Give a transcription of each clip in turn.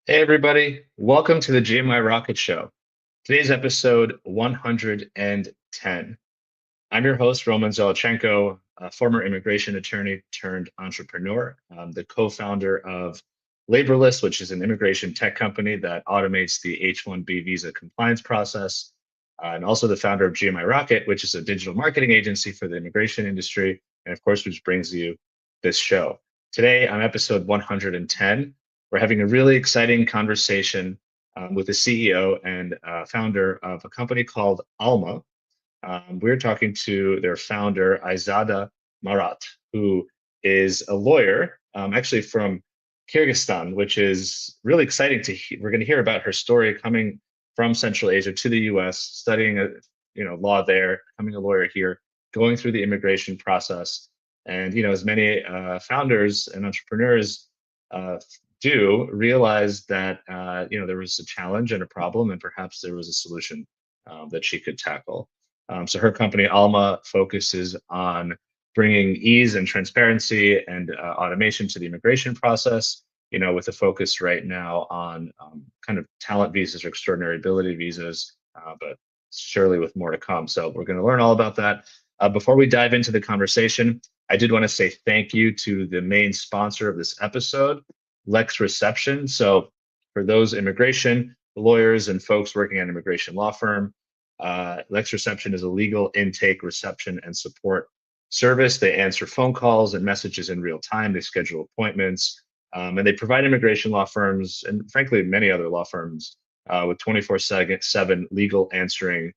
Hey, everybody. Welcome to the GMI Rocket Show. Today's episode 110. I'm your host, Roman Zelechenko, a former immigration attorney turned entrepreneur. I'm the co founder of Laborless, which is an immigration tech company that automates the H-1B visa compliance process, and also the founder of GMI Rocket, which is a digital marketing agency for the immigration industry, and of course, which brings you this show. Today, on episode 110, we're having a really exciting conversation with the CEO and founder of a company called Alma. We're talking to their founder, Aizada Marat, who is a lawyer, actually from Kyrgyzstan, which is really exciting to hear. We're going to hear about her story coming from Central Asia to the U.S., studying law there, becoming a lawyer here, going through the immigration process, and as many founders and entrepreneurs uh, do, realize that there was a challenge and a problem, and perhaps there was a solution that she could tackle. So her company Alma focuses on bringing ease and transparency and automation to the immigration process. With a focus right now on kind of talent visas or extraordinary ability visas, but surely with more to come. So we're going to learn all about that. Before we dive into the conversation, I did want to say thank you to the main sponsor of this episode, Lex Reception. So for those immigration lawyers and folks working at an immigration law firm, Lex Reception is a legal intake, reception, and support service. They answer phone calls and messages in real time. They schedule appointments, and they provide immigration law firms and, frankly, many other law firms with 24/7 legal answering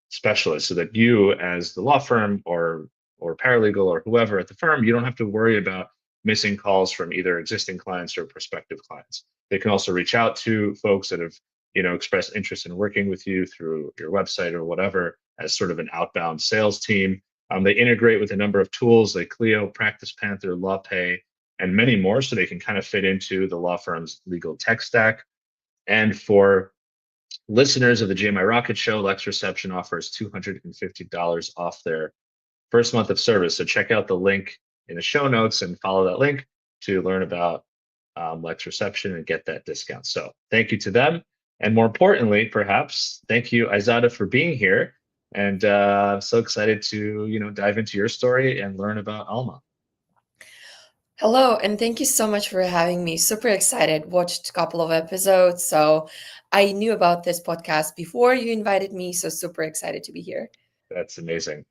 specialists, so that you, as the law firm or paralegal or whoever at the firm, you don't have to worry about missing calls from either existing clients or prospective clients. They can also reach out to folks that have expressed interest in working with you through your website or whatever as sort of an outbound sales team. They integrate with a number of tools like Clio, Practice Panther, LawPay, and many more, so they can kind of fit into the law firm's legal tech stack. And for listeners of the GMI Rocket Show, Lex Reception offers $250 off their first month of service. So check out the link in the show notes and follow that link to learn about Lex Reception and get that discount. So thank you to them. And more importantly, perhaps, thank you, Aizada, for being here. And I'm so excited to, dive into your story and learn about Alma. Hello, and thank you so much for having me. Super excited. Watched a couple of episodes, so I knew about this podcast before you invited me, so super excited to be here. That's amazing.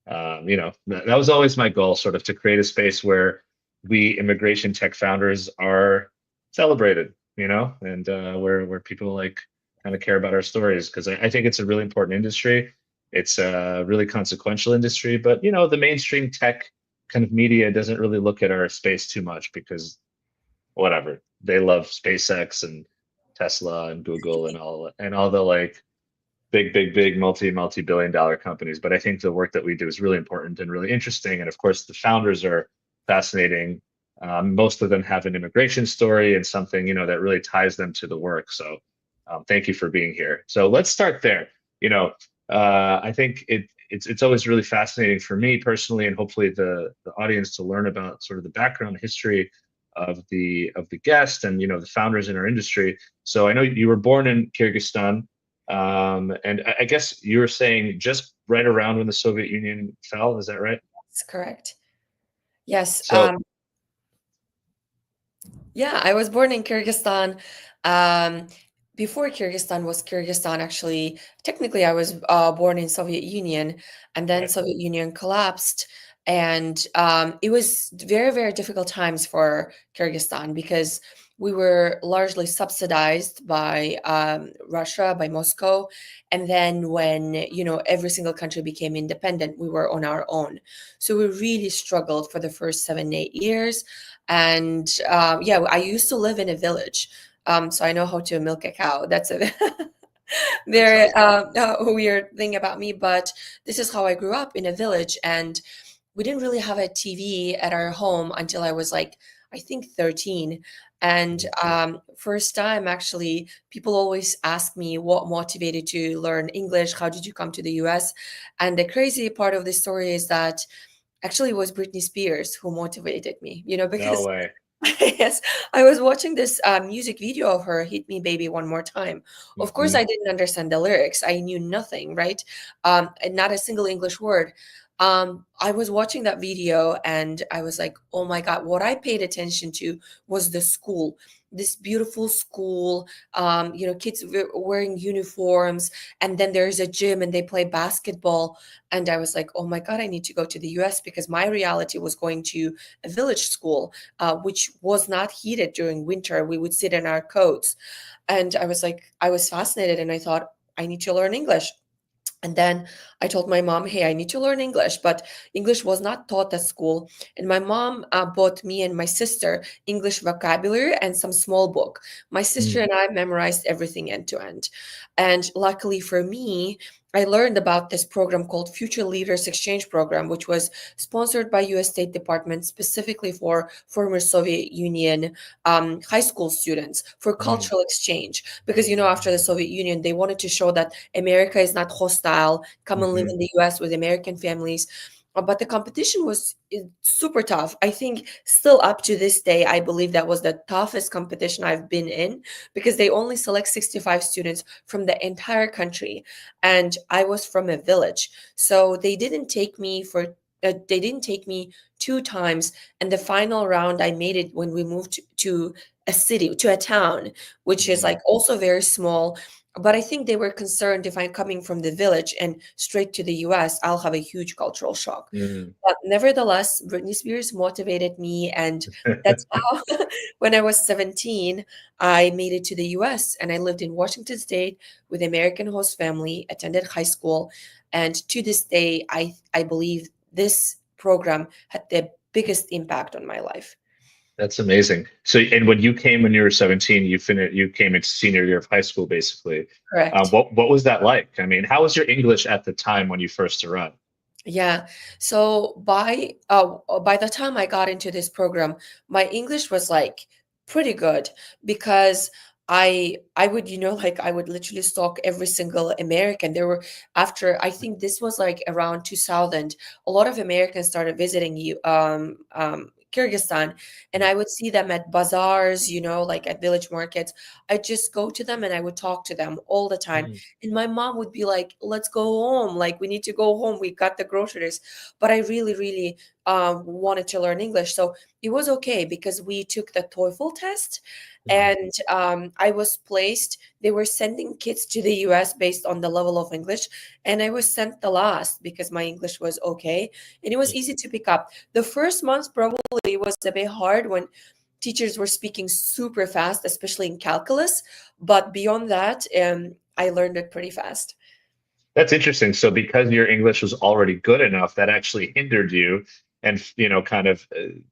That was always my goal, sort of to create a space where we immigration tech founders are celebrated, and where people like kind of care about our stories, because I think it's a really important industry. It's a really consequential industry, but the mainstream tech kind of media doesn't really look at our space too much because whatever, they love SpaceX and Tesla and Google and all the like big multi-billion dollar companies. But I think the work that we do is really important and really interesting. And of course, the founders are fascinating. Most of them have an immigration story and something that really ties them to the work. So thank you for being here. So let's start there. I think it's always really fascinating for me personally, and hopefully the audience, to learn about sort of the background history of the guest and the founders in our industry. So I know you were born in Kyrgyzstan, and I guess you were saying just right around when the Soviet Union fell. Is that right? That's correct. Yes. So Yeah, I was born in Kyrgyzstan. Um, Before Kyrgyzstan was Kyrgyzstan, actually, technically, I was born in Soviet Union, and then right. Soviet Union collapsed, and it was very, very difficult times for Kyrgyzstan because we were largely subsidized by Russia, by Moscow, and then when every single country became independent, we were on our own. So we really struggled for the first 7, 8 years. And yeah, I used to live in a village, so I know how to milk a cow. That's a That's very awesome. weird thing about me, but this is how I grew up, in a village. And we didn't really have a TV at our home until I was like, I think 13. And Mhm. first time, actually, people always ask me what motivated you to learn English. How did you come to the US? And the crazy part of the story is that actually it was Britney Spears who motivated me, No because way. Yes, I was watching this music video of her, Hit Me Baby One More Time. Of course, Hmm. I didn't understand the lyrics. I knew nothing, right? And not a single English word. I was watching that video and I was like, oh my God, what I paid attention to was the school, this beautiful school, kids wearing uniforms, and then there's a gym and they play basketball. And I was like, oh my God, I need to go to the US because my reality was going to a village school, which was not heated during winter. We would sit in our coats. And I was like, I was fascinated and I thought, I need to learn English. And then I told my mom, hey, I need to learn English, but English was not taught at school. And my mom bought me and my sister English vocabulary and some small book. My sister Mm. and I memorized everything end to end. And luckily for me, I learned about this program called Future Leaders Exchange Program, which was sponsored by U.S. State Department specifically for former Soviet Union high school students for Mm. cultural exchange. Because, after the Soviet Union, they wanted to show that America is not hostile, come and live Hmm. in the US with American families. But the competition was super tough. I think still up to this day, I believe that was the toughest competition I've been in because they only select 65 students from the entire country. And I was from a village. So they didn't take me two times. And the final round, I made it when we moved to a city, to a town, which is Mm. like also very small. But I think they were concerned if I'm coming from the village and straight to the US, I'll have a huge cultural shock. Mm. But nevertheless, Britney Spears motivated me. And that's how, when I was 17, I made it to the US and I lived in Washington State with American host family, attended high school. And to this day, I believe this program had the biggest impact on my life. That's amazing. So, and when you were 17, you came into senior year of high school, basically. Correct. What was that like? I mean, how was your English at the time when you first arrived? Yeah. So by the time I got into this program, my English was like pretty good because I would, like I would literally stalk every single American. There were after I think this was like around 2000, a lot of Americans started visiting you Kyrgyzstan, and I would see them at bazaars, like at village markets. I'd just go to them and I would talk to them all the time. Mm. And my mom would be like, let's go home. Like, we need to go home. We got the groceries. But I really, really wanted to learn English. So it was okay because we took the TOEFL test Mhm. and I was placed. They were sending kids to the US based on the level of English. And I was sent the last because my English was okay. And it was easy to pick up. The first month probably was a bit hard when teachers were speaking super fast, especially in calculus. But beyond that, I learned it pretty fast. That's interesting. So, because your English was already good enough, that actually hindered you, and kind of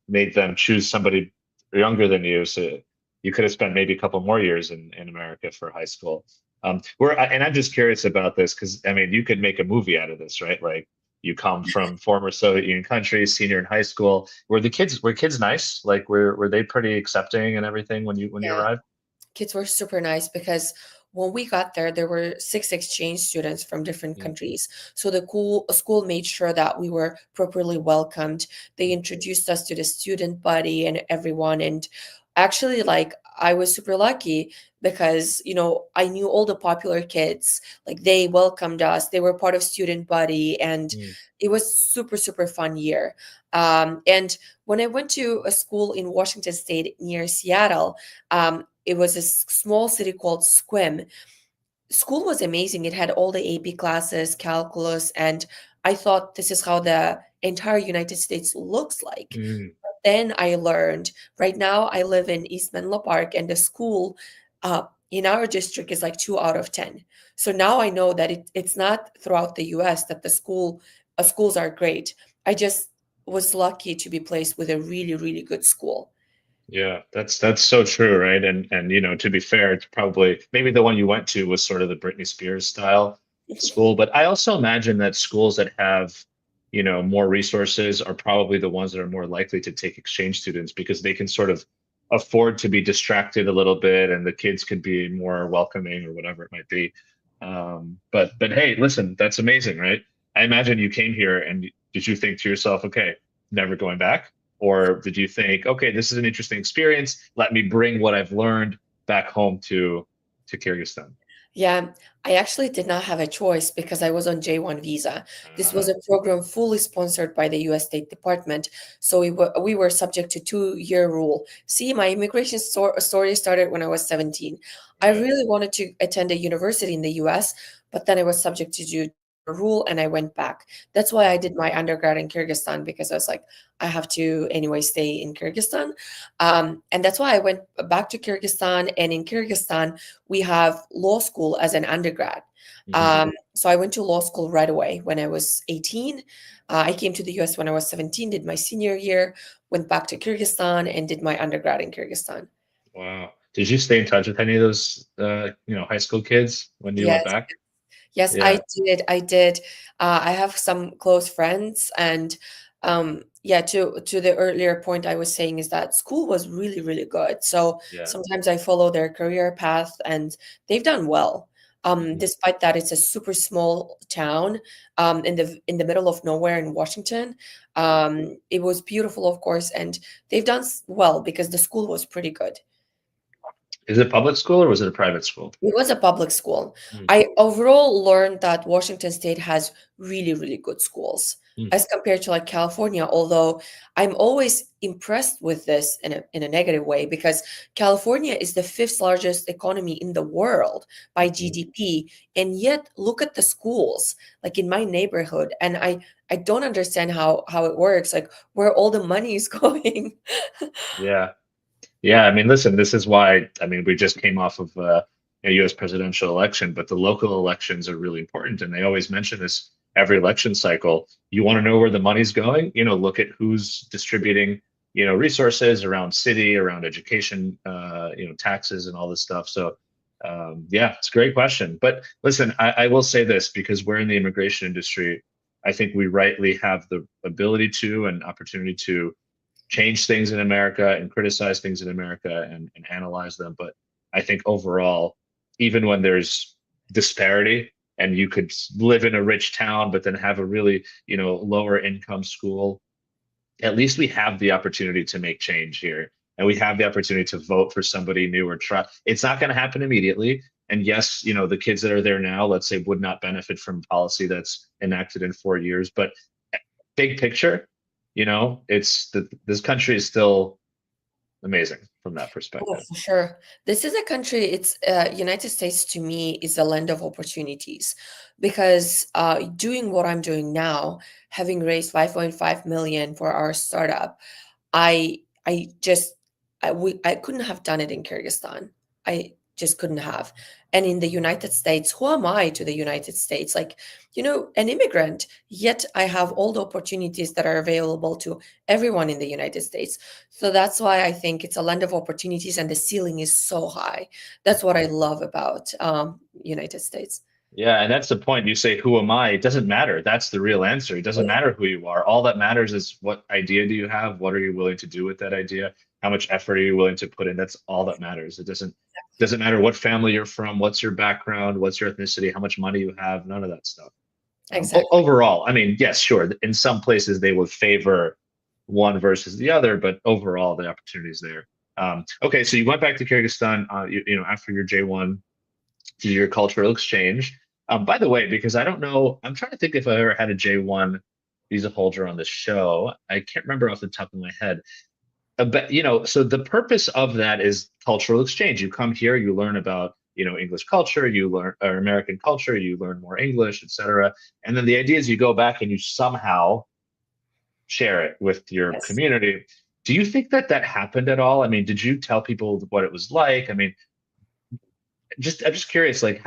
made them choose somebody younger than you. So you could have spent maybe a couple more years in America for high school. And I'm just curious about this because I mean, you could make a movie out of this, right? Like you come from former Soviet Union countries, senior in high school. Were kids nice? Like were they pretty accepting and everything when you Yeah. arrived? Kids were super nice because when we got there were six exchange students from different Mm. countries. So the school made sure that we were properly welcomed. They Mm. introduced us to the student body and everyone. And actually, like, I was super lucky because, I knew all the popular kids. Like, they welcomed us. They were part of student body. And Mm. it was super, super fun year. And when I went to a school in Washington State near Seattle, it was a small city called Squim. School was amazing. It had all the AP classes, calculus, and I thought this is how the entire United States looks like. Mm. Then I learned, right now I live in East Menlo Park, and the school in our district is like 2 out of 10. So now I know that it's not throughout the US that schools are great. I just was lucky to be placed with a really, really good school. Yeah, that's so true, right? And to be fair, it's probably maybe the one you went to was sort of the Britney Spears style school, but I also imagine that schools that have, more resources are probably the ones that are more likely to take exchange students because they can sort of afford to be distracted a little bit and the kids could be more welcoming or whatever it might be. But hey, listen, that's amazing, right? I imagine you came here and did you think to yourself, okay, never going back? Or did you think, okay, this is an interesting experience. Let me bring what I've learned back home to Kyrgyzstan? Yeah, I actually did not have a choice because I was on J-1 visa. This was Uh, a program fully sponsored by the US State Department. So we were subject to 2-year rule. See, my immigration story started when I was 17. I right. really wanted to attend a university in the US, but then I was subject to do a rule and I went back. That's why I did my undergrad in Kyrgyzstan because I was like, I have to anyway stay in Kyrgyzstan. And that's why I went back to Kyrgyzstan. And in Kyrgyzstan, we have law school as an undergrad. Mhm. So I went to law school right away when I was 18. I came to the US when I was 17, did my senior year, went back to Kyrgyzstan and did my undergrad in Kyrgyzstan. Wow. Did you stay in touch with any of those, high school kids when you went Yes. back? Yes, I Yeah. did. I did. I have some close friends, and yeah, to the earlier point I was saying is that school was really, really good. So Yeah. sometimes I follow their career path, and they've done well. Mhm. Despite that, it's a super small town in the middle of nowhere in Washington. It was beautiful, of course, and they've done well because the school was pretty good. Is it public school or was it a private school? It was a public school. Mm, I overall learned that Washington State has really, really good schools mm, as compared to like California, although I'm always impressed with this in a negative way because California is the fifth largest economy in the world by mhm. GDP. And yet look at the schools like in my neighborhood. And I don't understand how it works, like where all the money is going. Yeah. Yeah, I mean, listen, this is why, I mean, we just came off of a US presidential election, but the local elections are really important. And they always mention this every election cycle. You want to know where the money's going? Look at who's distributing, resources around city, around education, taxes and all this stuff. So, yeah, it's a great question. But listen, I will say this because we're in the immigration industry. I think we rightly have the ability to and opportunity to change things in America and criticize things in America and analyze them. But I think overall, even when there's disparity and you could live in a rich town, but then have a really, lower income school, at least we have the opportunity to make change here. And we have the opportunity to vote for somebody new or try. It's not going to happen immediately. And yes, the kids that are there now, let's say, would not benefit from policy that's enacted in 4 years. But big picture, this country is still amazing from that Oh, perspective. for sure. This is a country, it's United States to me is a land of opportunities because doing what I'm doing now, having raised 5.5 million for our startup, I just I couldn't have done it in Kyrgyzstan. I just couldn't have. And in the United States, who am I to the United States? Like, an immigrant, yet I have all the opportunities that are available to everyone in the United States. So that's why I think it's a land of opportunities and the ceiling is so high. That's what I love about United States. Yeah, and that's the point. You say, "Who am I?" It doesn't matter. That's the real answer. It doesn't matter who you are. All that matters is what idea do you have? What are you willing to do with that idea? How much effort are you willing to put in? That's all that matters. It doesn't matter what family you're from, what's your background, what's your ethnicity, how much money you have, none of that stuff. Exactly. Overall, I mean, yes, sure. In some places, they would favor one versus the other, but overall, the opportunity is there. Okay, so you went back to Kyrgyzstan, after your J1 to do your cultural exchange. By the way, because I don't know, I'm trying to think if I ever had a J1 visa holder on the show. I can't remember off the top of my head. But so the purpose of that is cultural exchange. You come here, you learn about English culture, you learn or American culture, you learn more English, etc. And then the idea is you go back and you somehow share it with your Yes. community. Do you think that that happened at all? I mean, did you tell people what it was like? I mean, I'm just curious, like,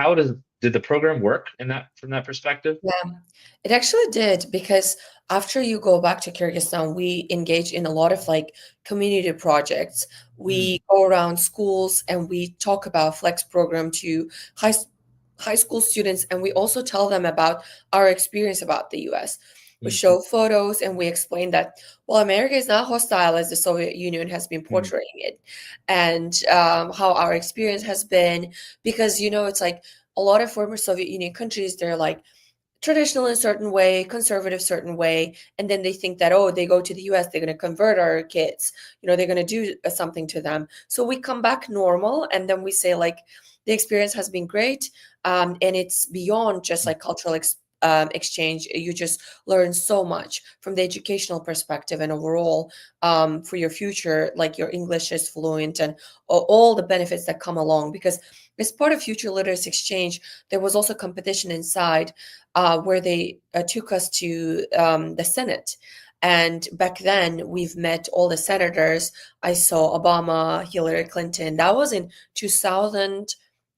did the program work in that from that perspective? Yeah, it actually did because after you go back to Kyrgyzstan, we engage in a lot of like community projects. Mm, We go around schools and we talk about Flex program to high school students, and we also tell them about our experience about the US. We mm, show photos and we explain that, well, America is not hostile as the Soviet Union has been mm, portraying it, and how our experience has been. Because, it's like a lot of former Soviet Union countries, they're like, traditional in a certain way, conservative certain way, and then they think that, oh, they go to the US, they're going to convert our kids, they're going to do something to them. So we come back normal, and then we say like the experience has been great, and it's beyond just like cultural exchange. You just learn so much from the educational perspective, and overall, for your future, like your English is fluent, and all the benefits that come along. Because as part of future literacy exchange, there was also competition inside, where they took us to the Senate. And back then, we've met all the senators. I saw Obama, Hillary Clinton. That was in 2005.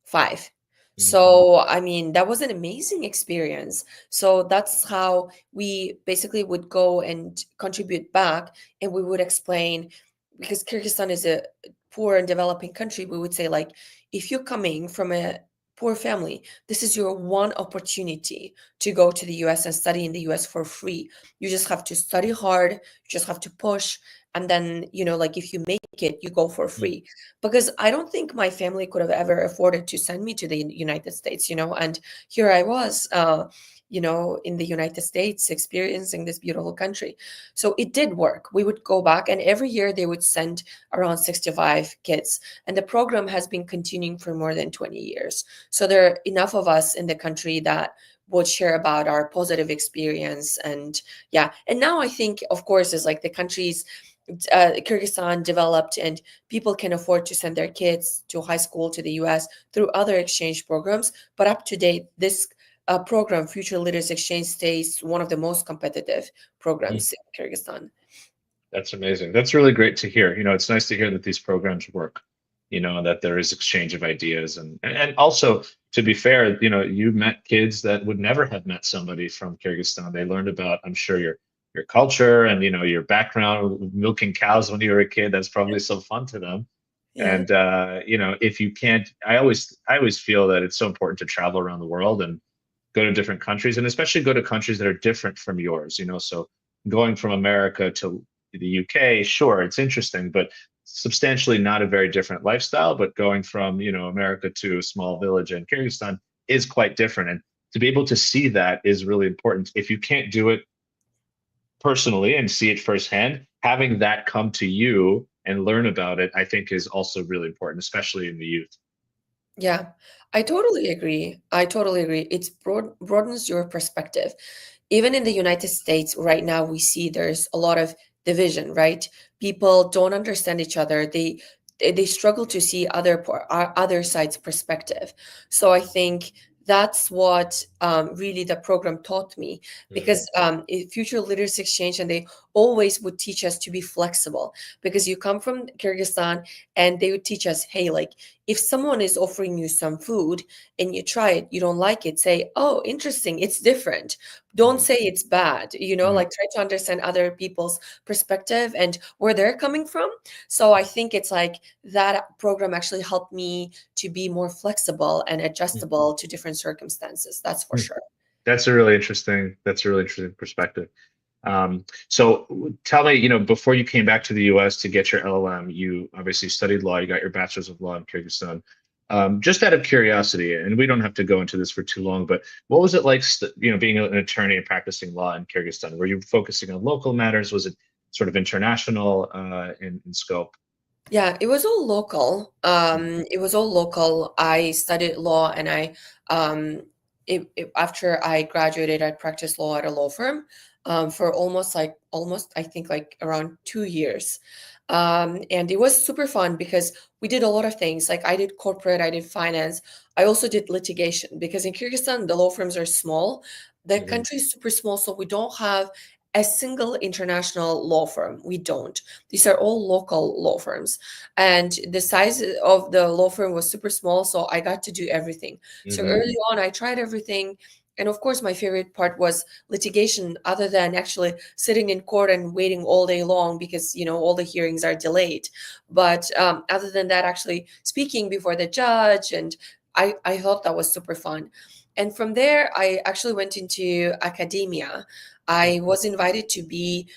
Mhm. So, I mean, that was an amazing experience. So that's how we basically would go and contribute back, and we would explain, because Kyrgyzstan is a poor and developing country, we would say, like, if you're coming from a poor family, this is your one opportunity to go to the US and study in the US for free. You just have to study hard, you just have to push, and then, like if you make it, you go for free. Because I don't think my family could have ever afforded to send me to the United States, and here I was, in the United States, experiencing this beautiful country. So it did work. We would go back, and every year they would send around 65 kids. And the program has been continuing for more than 20 years. So there are enough of us in the country that would share about our positive experience. And yeah, and now I think, of course, is like the countries, Kyrgyzstan developed, and people can afford to send their kids to high school to the US through other exchange programs. But up to date, this program, Future Leaders Exchange, stays one of the most competitive Mhm. programs in Kyrgyzstan. That's amazing. That's really great to hear. It's nice to hear that these programs work, and that there is exchange of ideas. And also, to be fair, you met kids that would never have met somebody from Kyrgyzstan. They learned about, I'm sure, your culture and, your background, milking cows when you were a kid. That's probably so fun to them. Yeah. And if you can't, I always feel that it's so important to travel around the world and go to different countries, and especially go to countries that are different from yours. So going from America to the UK, sure, it's interesting, but substantially not a very different lifestyle. But going from, America to a small village in Kyrgyzstan is quite different. And to be able to see that is really important. If you can't do it personally and see it firsthand, having that come to you and learn about it, I think is also really important, especially in the youth. Yeah, I totally agree. I totally agree. It's broadens your perspective. Even in the United States right now, we see there's a lot of division, right? People don't understand each other. They struggle to see other side's perspective. So I think that's what really the program taught me, Mm, because future leaders exchange, and they always would teach us to be flexible, because you come from Kyrgyzstan, and they would teach us, hey, like if someone is offering you some food and you try it, you don't like it, say, oh, interesting, it's different. Don't mm, say it's bad, mm, like try to understand other people's perspective and where they're coming from. So I think it's like that program actually helped me to be more flexible and mm, adjustable to different circumstances. That's for mm. sure. That's a really interesting perspective. So tell me, before you came back to the US to get your LLM, you obviously studied law, you got your bachelor's of law in Kyrgyzstan. Just out of curiosity, and we don't have to go into this for too long, but what was it like, being an attorney and practicing law in Kyrgyzstan? Were you focusing on local matters? Was it sort of international in scope? Yeah, it was all local. Mm, It was all local. I studied law, and after I graduated, I practiced law at a law firm for almost I think like around 2 years. And it was super fun because we did a lot of things. Like I did corporate, I did finance, I also did litigation, because in Kyrgyzstan the law firms are small. The mhm, country is super small, so we don't have a single international law firm. We don't. These are all local law firms. And the size of the law firm was super small, so I got to do everything. So mhm, early on, I tried everything. And of course, my favorite part was litigation, other than actually sitting in court and waiting all day long because, all the hearings are delayed. But other than that, actually speaking before the judge, and I thought that was super fun. And from there, I actually went into academia. I was invited to be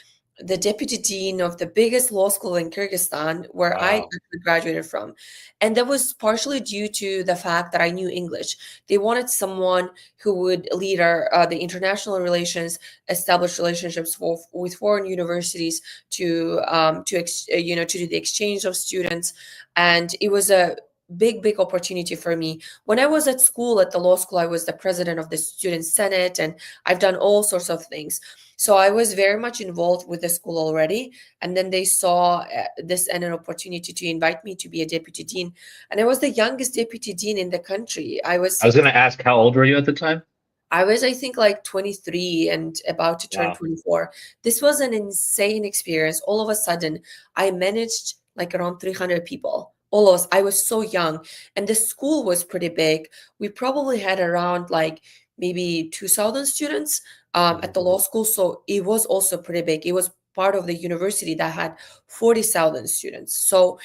the deputy dean of the biggest law school in Kyrgyzstan, where I Wow. actually graduated from. And that was partially due to the fact that I knew English. They wanted someone who would lead the international relations, establish relationships with foreign universities to do the exchange of students, and it was a big opportunity for me. When I was at school, at the law school, I was the president of the student senate, and I've done all sorts of things. So I was very much involved with the school already. And then they saw this and an opportunity to invite me to be a deputy dean. And I was the youngest deputy dean in the country. I was going to ask, how old were you at the time? I think, like 23 and about to turn Wow. 24. This was an insane experience. All of a sudden, I managed like around 300 people. All of us. I was so young, and the school was pretty big. We probably had around like maybe 2,000 students Mhm. at the law school. So it was also pretty big. It was part of the university that had 40,000 students. So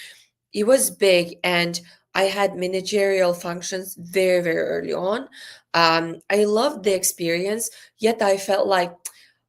it was big, and I had managerial functions very early on. I loved the experience, yet I felt like,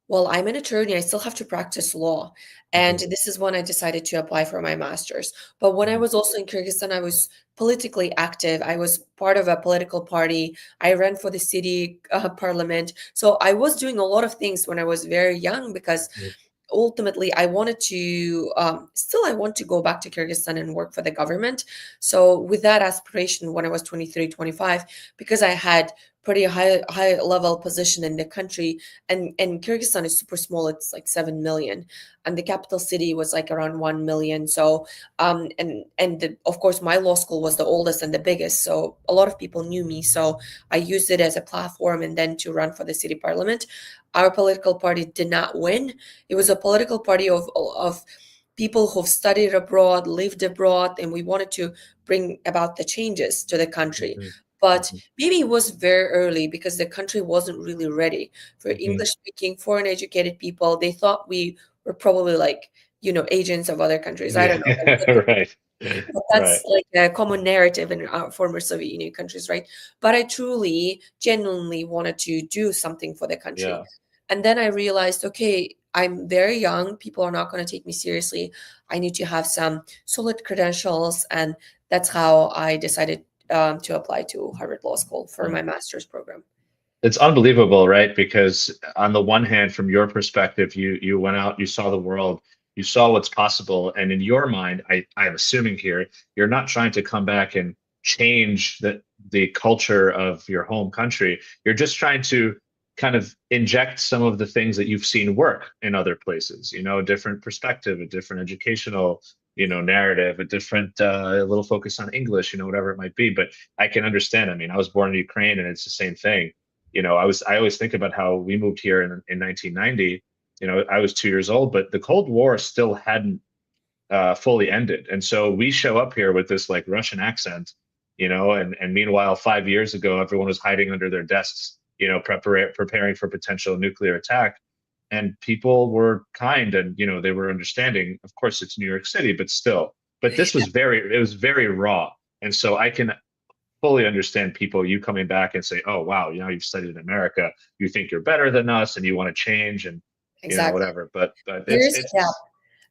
well, I'm an attorney, I still have to practice law. And Mhm. this is when I decided to apply for my master's. But when I Mhm. was also in Kyrgyzstan, I was politically active. I was part of a political party. I ran for the city parliament. So I was doing a lot of things when I was very young, because Mhm. ultimately I wanted to still I want to go back to Kyrgyzstan and work for the government. So with that aspiration, when I was 23, 25, because I had pretty high level position in the country, and Kyrgyzstan is super small, it's like 7 million, and the capital city was like around 1 million. So of course my law school was the oldest and the biggest, so a lot of people knew me. So I used it as a platform and then to run for the city parliament. Our political party did not win. It was a political party of people who've studied abroad, lived abroad, and we wanted to bring about the changes to the country. Mhm. But Mhm. maybe it was very early because the country wasn't really ready for Mhm. English speaking, foreign educated people. They thought we were probably like, agents of other countries. I don't know. Yeah. Right. But Right. that's like a common narrative in our former Soviet Union countries, right? But I truly, genuinely wanted to do something for the country. Yeah. And then I realized, okay, I'm very young. People are not going to take me seriously. I need to have some solid credentials. And that's how I decided to apply to Harvard Law School for Mm. my master's program. It's unbelievable, right? Because on the one hand, from your perspective, you went out, you saw the world, you saw what's possible, and in your mind, I'm assuming here, you're not trying to come back and change the culture of your home country. You're just trying to kind of inject some of the things that you've seen work in other places. A different perspective, a different educational, narrative, a different a little focus on English, whatever it might be. But I can understand. I mean, I was born in Ukraine, and it's the same thing. I always think about how we moved here in 1990. I was 2 years old, but the Cold War still hadn't fully ended, and so we show up here with this like Russian accent, and meanwhile 5 years ago everyone was hiding under their desks, preparing for potential nuclear attack, and people were kind, and they were understanding. Of course, it's New York City, but still, but this was it was very raw, and so I can fully understand people, you coming back and say, oh wow, you've studied in America, you think you're better than us and you want to change, and Exactly. whatever. But There it's is a gap. it's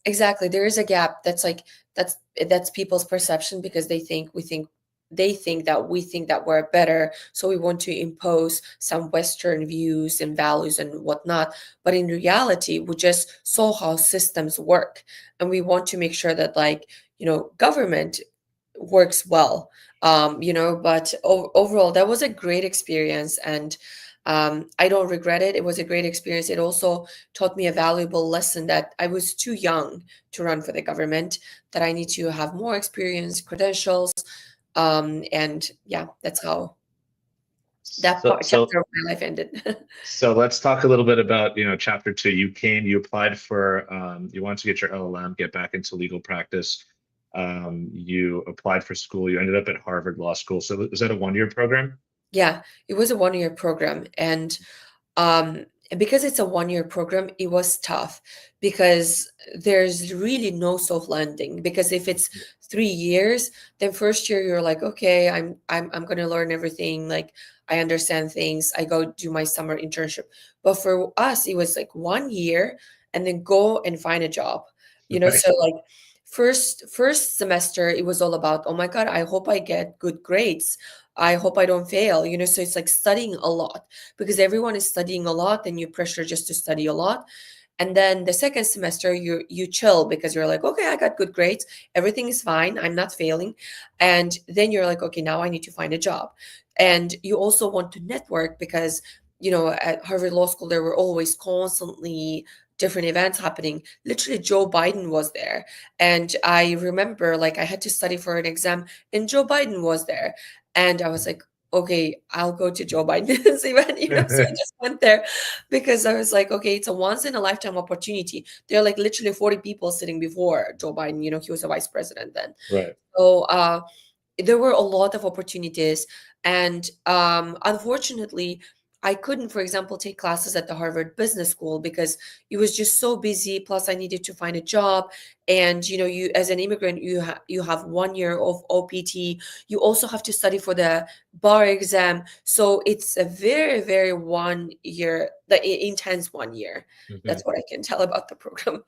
Exactly. There is a gap that's like that's people's perception, because they think that we're better, so we want to impose some Western views and values and whatnot. But in reality, we just saw how systems work, and we want to make sure that, like, government works well. But overall, that was a great experience, and I don't regret it. It was a great experience. It also taught me a valuable lesson that I was too young to run for the government, that I need to have more experience, credentials. And yeah, that's how that so part, so chapter of my life ended. so let's talk a little bit about chapter two. You applied for you wanted to get your LLM, get back into legal practice. You applied for school, you ended up at Harvard Law School. So is that a 1 year program? Yeah, it was a 1 year program. And because it's a 1 year program, it was tough, because there's really no soft landing. Because if it's 3 years, then first year you're like, okay, I'm gonna learn everything. Like, I understand things. I go do my summer internship. But for us, it was like 1 year, and then go and find a job. So Nice. like first semester it was all about, oh my God, I hope I get good grades. I hope I don't fail. So it's like studying a lot because everyone is studying a lot and you pressure just to study a lot. And then the second semester you chill because you're like, okay, I got good grades, everything is fine, I'm not failing. And then you're like, okay, now I need to find a job. And you also want to network because at Harvard Law School there were always constantly different events happening. Literally Joe Biden was there, and I remember like I had to study for an exam and Joe Biden was there, and I was like, okay, I'll go to Joe Biden's event, so I just went there because I was like, okay, it's a once in a lifetime opportunity. There are like literally 40 people sitting before Joe Biden. He was a vice president then. Right. So there were a lot of opportunities. And unfortunately, I couldn't, for example, take classes at the Harvard Business School because it was just so busy. Plus, I needed to find a job. And you as an immigrant, you have 1 year of OPT. You also have to study for the bar exam. So it's a very, very 1 year, the intense 1 year. Mhm. That's what I can tell about the program.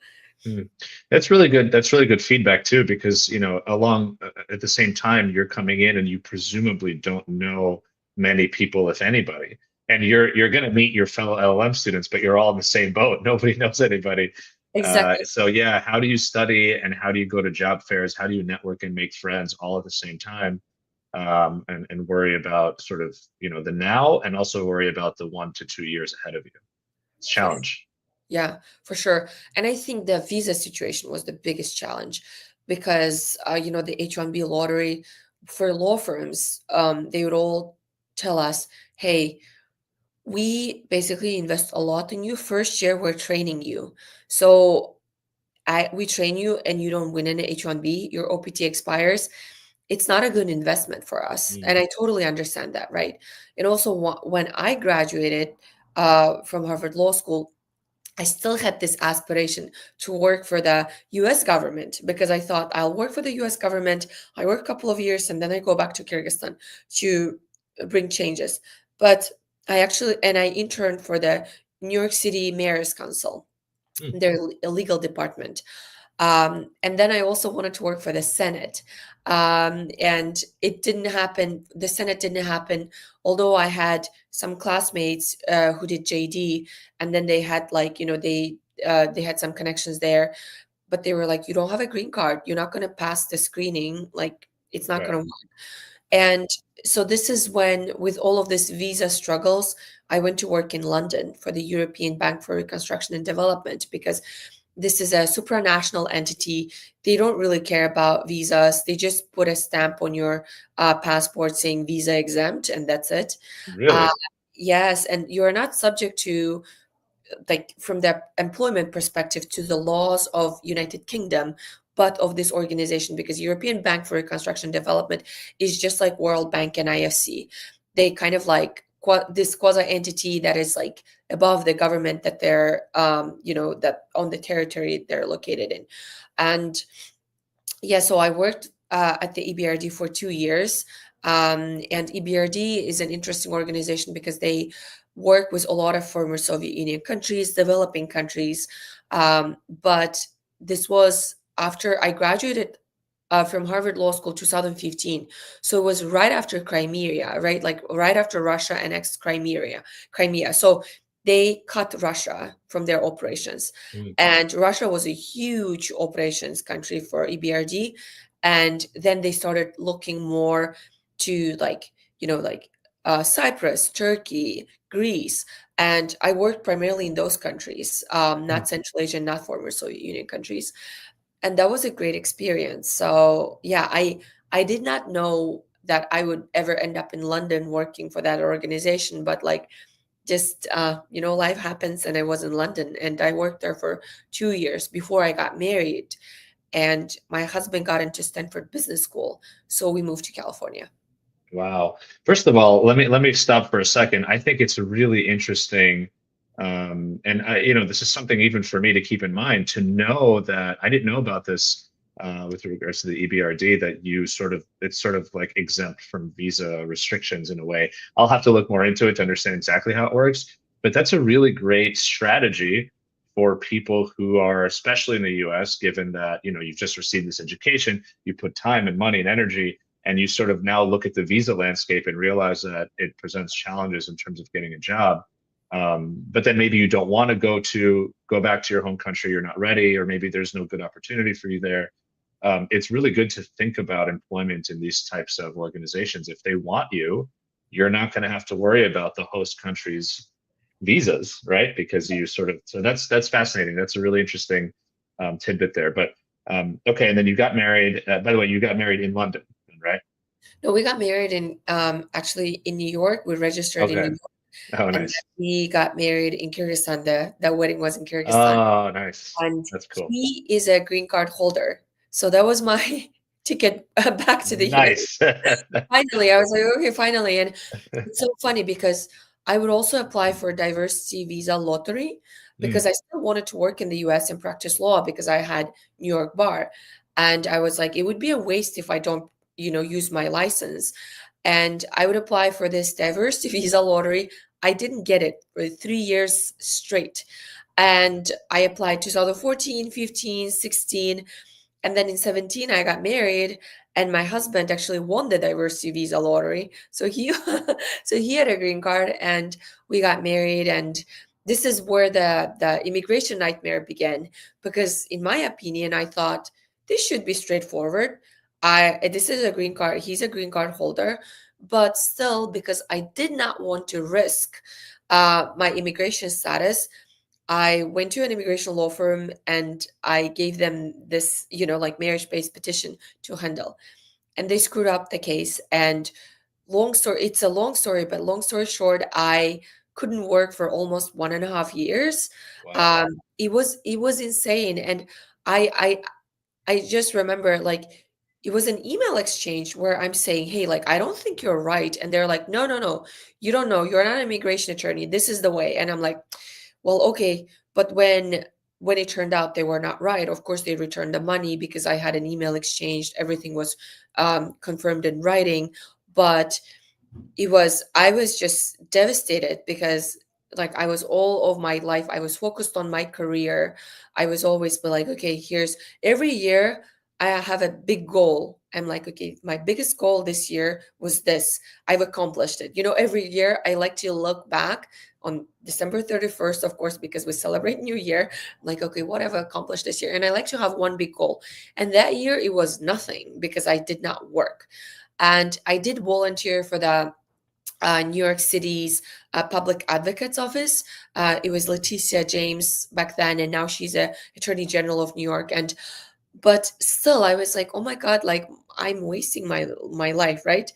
Mm. That's really good. That's really good feedback too, because along at the same time, you're coming in and you presumably don't know many people, if anybody, and you're going to meet your fellow LLM students, but you're all in the same boat. Nobody knows anybody. Exactly. So yeah, how do you study and how do you go to job fairs? How do you network and make friends all at the same time? And worry about sort of the now, and also worry about the 1 to 2 years ahead of you. It's a challenge. Yeah, for sure. And I think the visa situation was the biggest challenge because, the H-1B lottery for law firms, they would all tell us, hey, we basically invest a lot in you. First year, we're training you. So we train you and you don't win an H-1B, your OPT expires. It's not a good investment for us. Mm. And I totally understand that, right? And also, when I graduated from Harvard Law School, I still had this aspiration to work for the US government because I thought I'll work for the US government. I work a couple of years and then I go back to Kyrgyzstan to bring changes. But I interned for the New York City Mayor's Council, Mm. their legal department. And then I also wanted to work for the Senate. And it didn't happen. The Senate didn't happen, although I had some classmates who did JD, and then they had they had some connections there, but they were like, you don't have a green card. You're not going to pass the screening. Like, it's not Right. going to work. And so this is when, with all of this visa struggles, I went to work in London for the European Bank for Reconstruction and Development because this is a supranational entity. They don't really care about visas. They just put a stamp on your passport saying visa exempt, and that's it. Uh, Really? yes, and you're not subject to, like, from the employment perspective, to the laws of United Kingdom, but of this organization, because European Bank for Reconstruction and Development is just like World Bank and IFC. They kind of like this quasi entity that is like above the government that they're that on the territory they're located in. And yeah, so I worked at the EBRD for 2 years. And EBRD is an interesting organization because they work with a lot of former Soviet Union countries, developing countries. But this was after I graduated from Harvard Law School 2015. So it was right after Crimea, right? Like right after Russia annexed Crimea. So they cut Russia from their operations. Mm. And Russia was a huge operations country for EBRD. And then they started looking more to Cyprus, Turkey, Greece. And I worked primarily in those countries, Mm. not Central Asian, not former Soviet Union countries. And that was a great experience. So yeah, I did not know that I would ever end up in London working for that organization, but like just life happens, and I was in London and I worked there for 2 years before I got married, and my husband got into Stanford Business School, so we moved to California. Wow. First of all, let me stop for a second. I think it's really interesting, and this is something even for me to keep in mind, to know that I didn't know about this with regards to the EBRD, that it's sort of like exempt from visa restrictions in a way. I'll have to look more into it to understand exactly how it works, but that's a really great strategy for people who are, especially in the US, given that, you've just received this education, you put time and money and energy, and you sort of now look at the visa landscape and realize that it presents challenges in terms of getting a job. But then maybe you don't want to go back to your home country, you're not ready, or maybe there's no good opportunity for you there. It's really good to think about employment in these types of organizations. If they want you, you're not going to have to worry about the host country's visas, right? Because so that's fascinating. That's a really interesting tidbit there. But okay, and then you got married. By the way, you got married in London, right? No, we got married in actually in New York. We registered in New Okay. York, Oh, and then nice. we got married in Kyrgyzstan. The wedding was in Kyrgyzstan, Oh, nice. and That's cool. he is a green card holder. So that was my ticket back to the US. Nice. Finally, I was like, okay, finally. And it's so funny because I would also apply for diversity visa lottery because Mm, I still wanted to work in the US and practice law because I had New York bar. And I was like, it would be a waste if I don't, use my license. And I would apply for this diversity visa lottery. I didn't get it for 3 years straight. And I applied 2014, 15, 16. And then in 17, I got married, and my husband actually won the diversity visa lottery. So he so he had a green card, and we got married. And this is where the immigration nightmare began, because in my opinion, I thought this should be straightforward. This is a green card, he's a green card holder, but still, because I did not want to risk my immigration status, I went to an immigration law firm and I gave them this, like marriage-based petition to handle. And they screwed up the case. And it's a long story, but long story short, I couldn't work for almost 1.5 years. wow. It was insane. And I I just remember, like, it was an email exchange where I'm saying, hey, like, I don't think you're right. And they're like, no, no, no, you don't know. You're not an immigration attorney. This is the way. And I'm like, well, okay. But when it turned out they were not right, of course they returned the money because I had an email exchange. Everything was confirmed in writing. But I was just devastated because, like, I was all of my life I was focused on my career. I was always be like, okay, here's every year I have a big goal. I'm like, okay, my biggest goal this year was this. I've accomplished it. Every year I like to look back on December 31st, of course, because we celebrate New Year. I'm like, okay, what have I accomplished this year? And I like to have one big goal. And that year it was nothing because I did not work. And I did volunteer for the New York City's public advocate's office. It was Leticia James back then, and now she's a attorney general of New York. And but still, I was like, oh my God, like I'm wasting my life, right?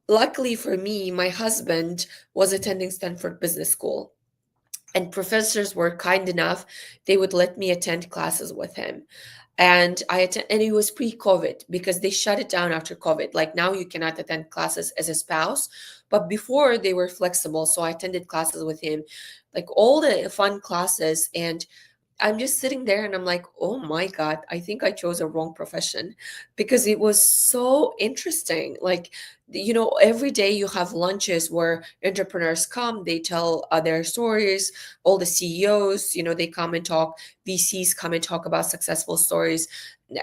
Luckily for me, my husband was attending Stanford Business School, and professors were kind enough; they would let me attend classes with him. And it was pre-COVID because they shut it down after COVID. Like now you cannot attend classes as a spouse, but before they were flexible. So I attended classes with him, like all the fun classes. And I'm just sitting there and I'm like, oh my God, I think I chose a wrong profession because it was so interesting. Like, every day you have lunches where entrepreneurs come, they tell their stories, all the CEOs, they come and talk, VCs come and talk about successful stories.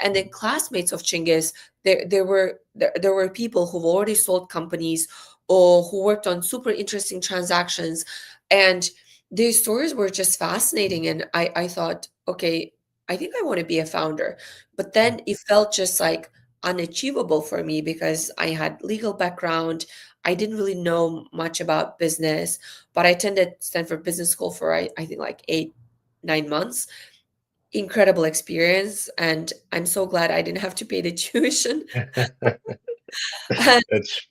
And then classmates of Chingiz, there were people who've already sold companies or who worked on super interesting transactions. And these stories were just fascinating. And I thought, okay, I think I want to be a founder. But then it felt just like unachievable for me because I had legal background. I didn't really know much about business, but I attended Stanford Business School for I think like 8, 9 months. Incredible experience. And I'm so glad I didn't have to pay the tuition. That's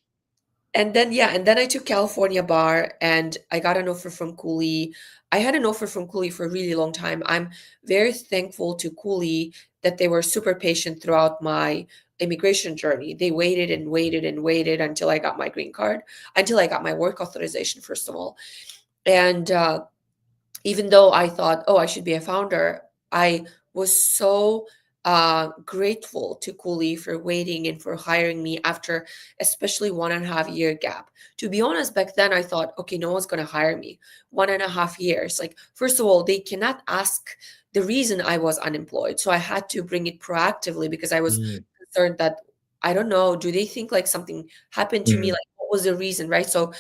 And then I took California bar and I got an offer from Cooley. I had an offer from Cooley for a really long time. I'm very thankful to Cooley that they were super patient throughout my immigration journey. They waited and waited and waited until I got my green card, until I got my work authorization, first of all. And even though I thought, oh, I should be a founder, I was so grateful to Cooley for waiting and for hiring me after especially 1.5 year gap. To be honest, back then I thought, okay, no one's gonna hire me. 1.5 years. Like, first of all, they cannot ask the reason I was unemployed. So I had to bring it proactively because I was Mm, concerned that I don't know, do they think like something happened to me? mm, Like, what was the reason, right? So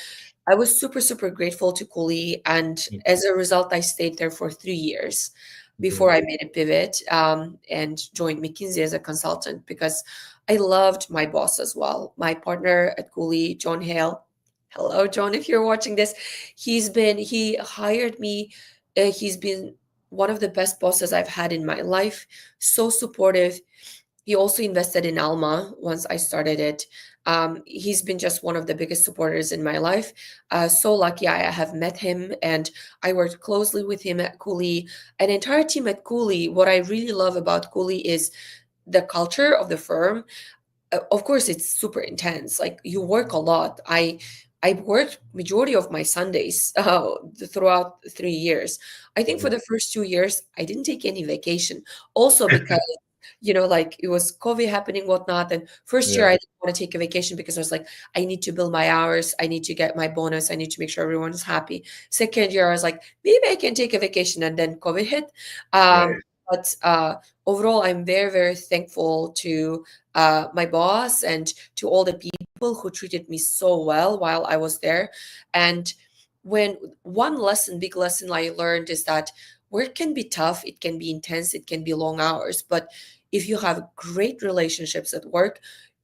I was super, super grateful to Cooley. And mm, as a result, I stayed there for 3 years mhm, before I made a pivot and joined McKinsey as a consultant because I loved my boss as well. My partner at Cooley, John Hale. Hello, John, if you're watching this. He hired me. He's been one of the best bosses I've had in my life. So supportive. He also invested in Alma once I started it. He's been just one of the biggest supporters in my life. So lucky I have met him and I worked closely with him at Cooley. An entire team at Cooley. What I really love about Cooley is the culture of the firm. Of course, it's super intense. Like, you work a lot. I worked majority of my Sundays throughout 3 years. I think for mhm. the first 2 years, I didn't take any vacation. Also because like it was COVID happening, whatnot. And first year, Yeah. I didn't want to take a vacation because I was like, I need to build my hours. I need to get my bonus. I need to make sure everyone's happy. Second year, I was like, maybe I can take a vacation. And then COVID hit. Right. But overall, I'm very, very thankful to my boss and to all the people who treated me so well while I was there. And when one lesson, big lesson I learned is that work can be tough, it can be intense, it can be long hours, but if you have great relationships at work,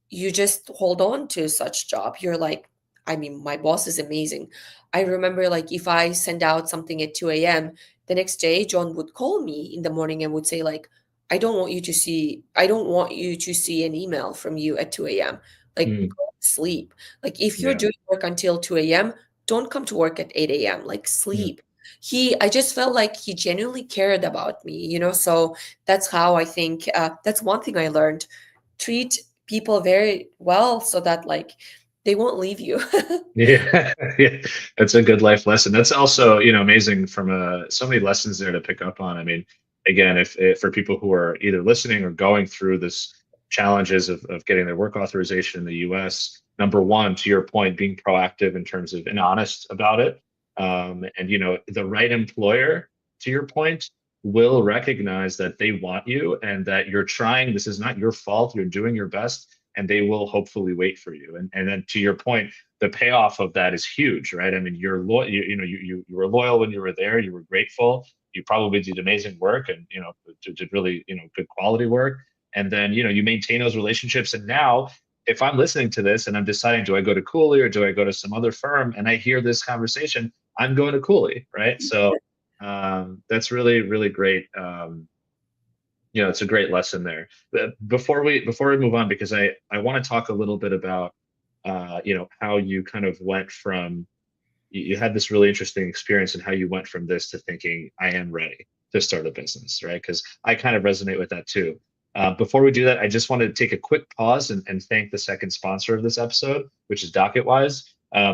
you just hold on to such job. You're like, I mean, my boss is amazing. I remember, like, if I send out something at 2 a.m., the next day John would call me in the morning and would say, like, I don't want you to see an email from you at 2 a.m. Like, Mm, go to sleep. Like, if you're yeah. doing work until 2 a.m., don't come to work at 8 a.m. Like, Mm. sleep. I just felt like he genuinely cared about me. So that's how I think, that's one thing I learned. Treat people very well so that, like, they won't leave you. Yeah, yeah, that's a good life lesson. That's also, amazing from so many lessons there to pick up on. I mean, again, if for people who are either listening or going through this challenges of getting their work authorization in the US, number one, to your point, being proactive in terms of and honest about it. And the right employer, to your point, will recognize that they want you and that you're trying. This is not your fault. You're doing your best, and they will hopefully wait for you. And then to your point, the payoff of that is huge, right? I mean, you're loyal. You were loyal when you were there. You were grateful. You probably did amazing work, and did really good quality work. And then you maintain those relationships. And now, if I'm listening to this and I'm deciding, do I go to Cooley or do I go to some other firm? And I hear this conversation, I'm going to Cooley, right? So that's really really great. It's a great lesson there. But before we move on, because I want to talk a little bit about how you kind of went from you had this really interesting experience and how you went from this to thinking I am ready to start a business, right? Because I kind of resonate with that too. Before we do that, I just wanted to take a quick pause and thank the second sponsor of this episode, which is DocketWise.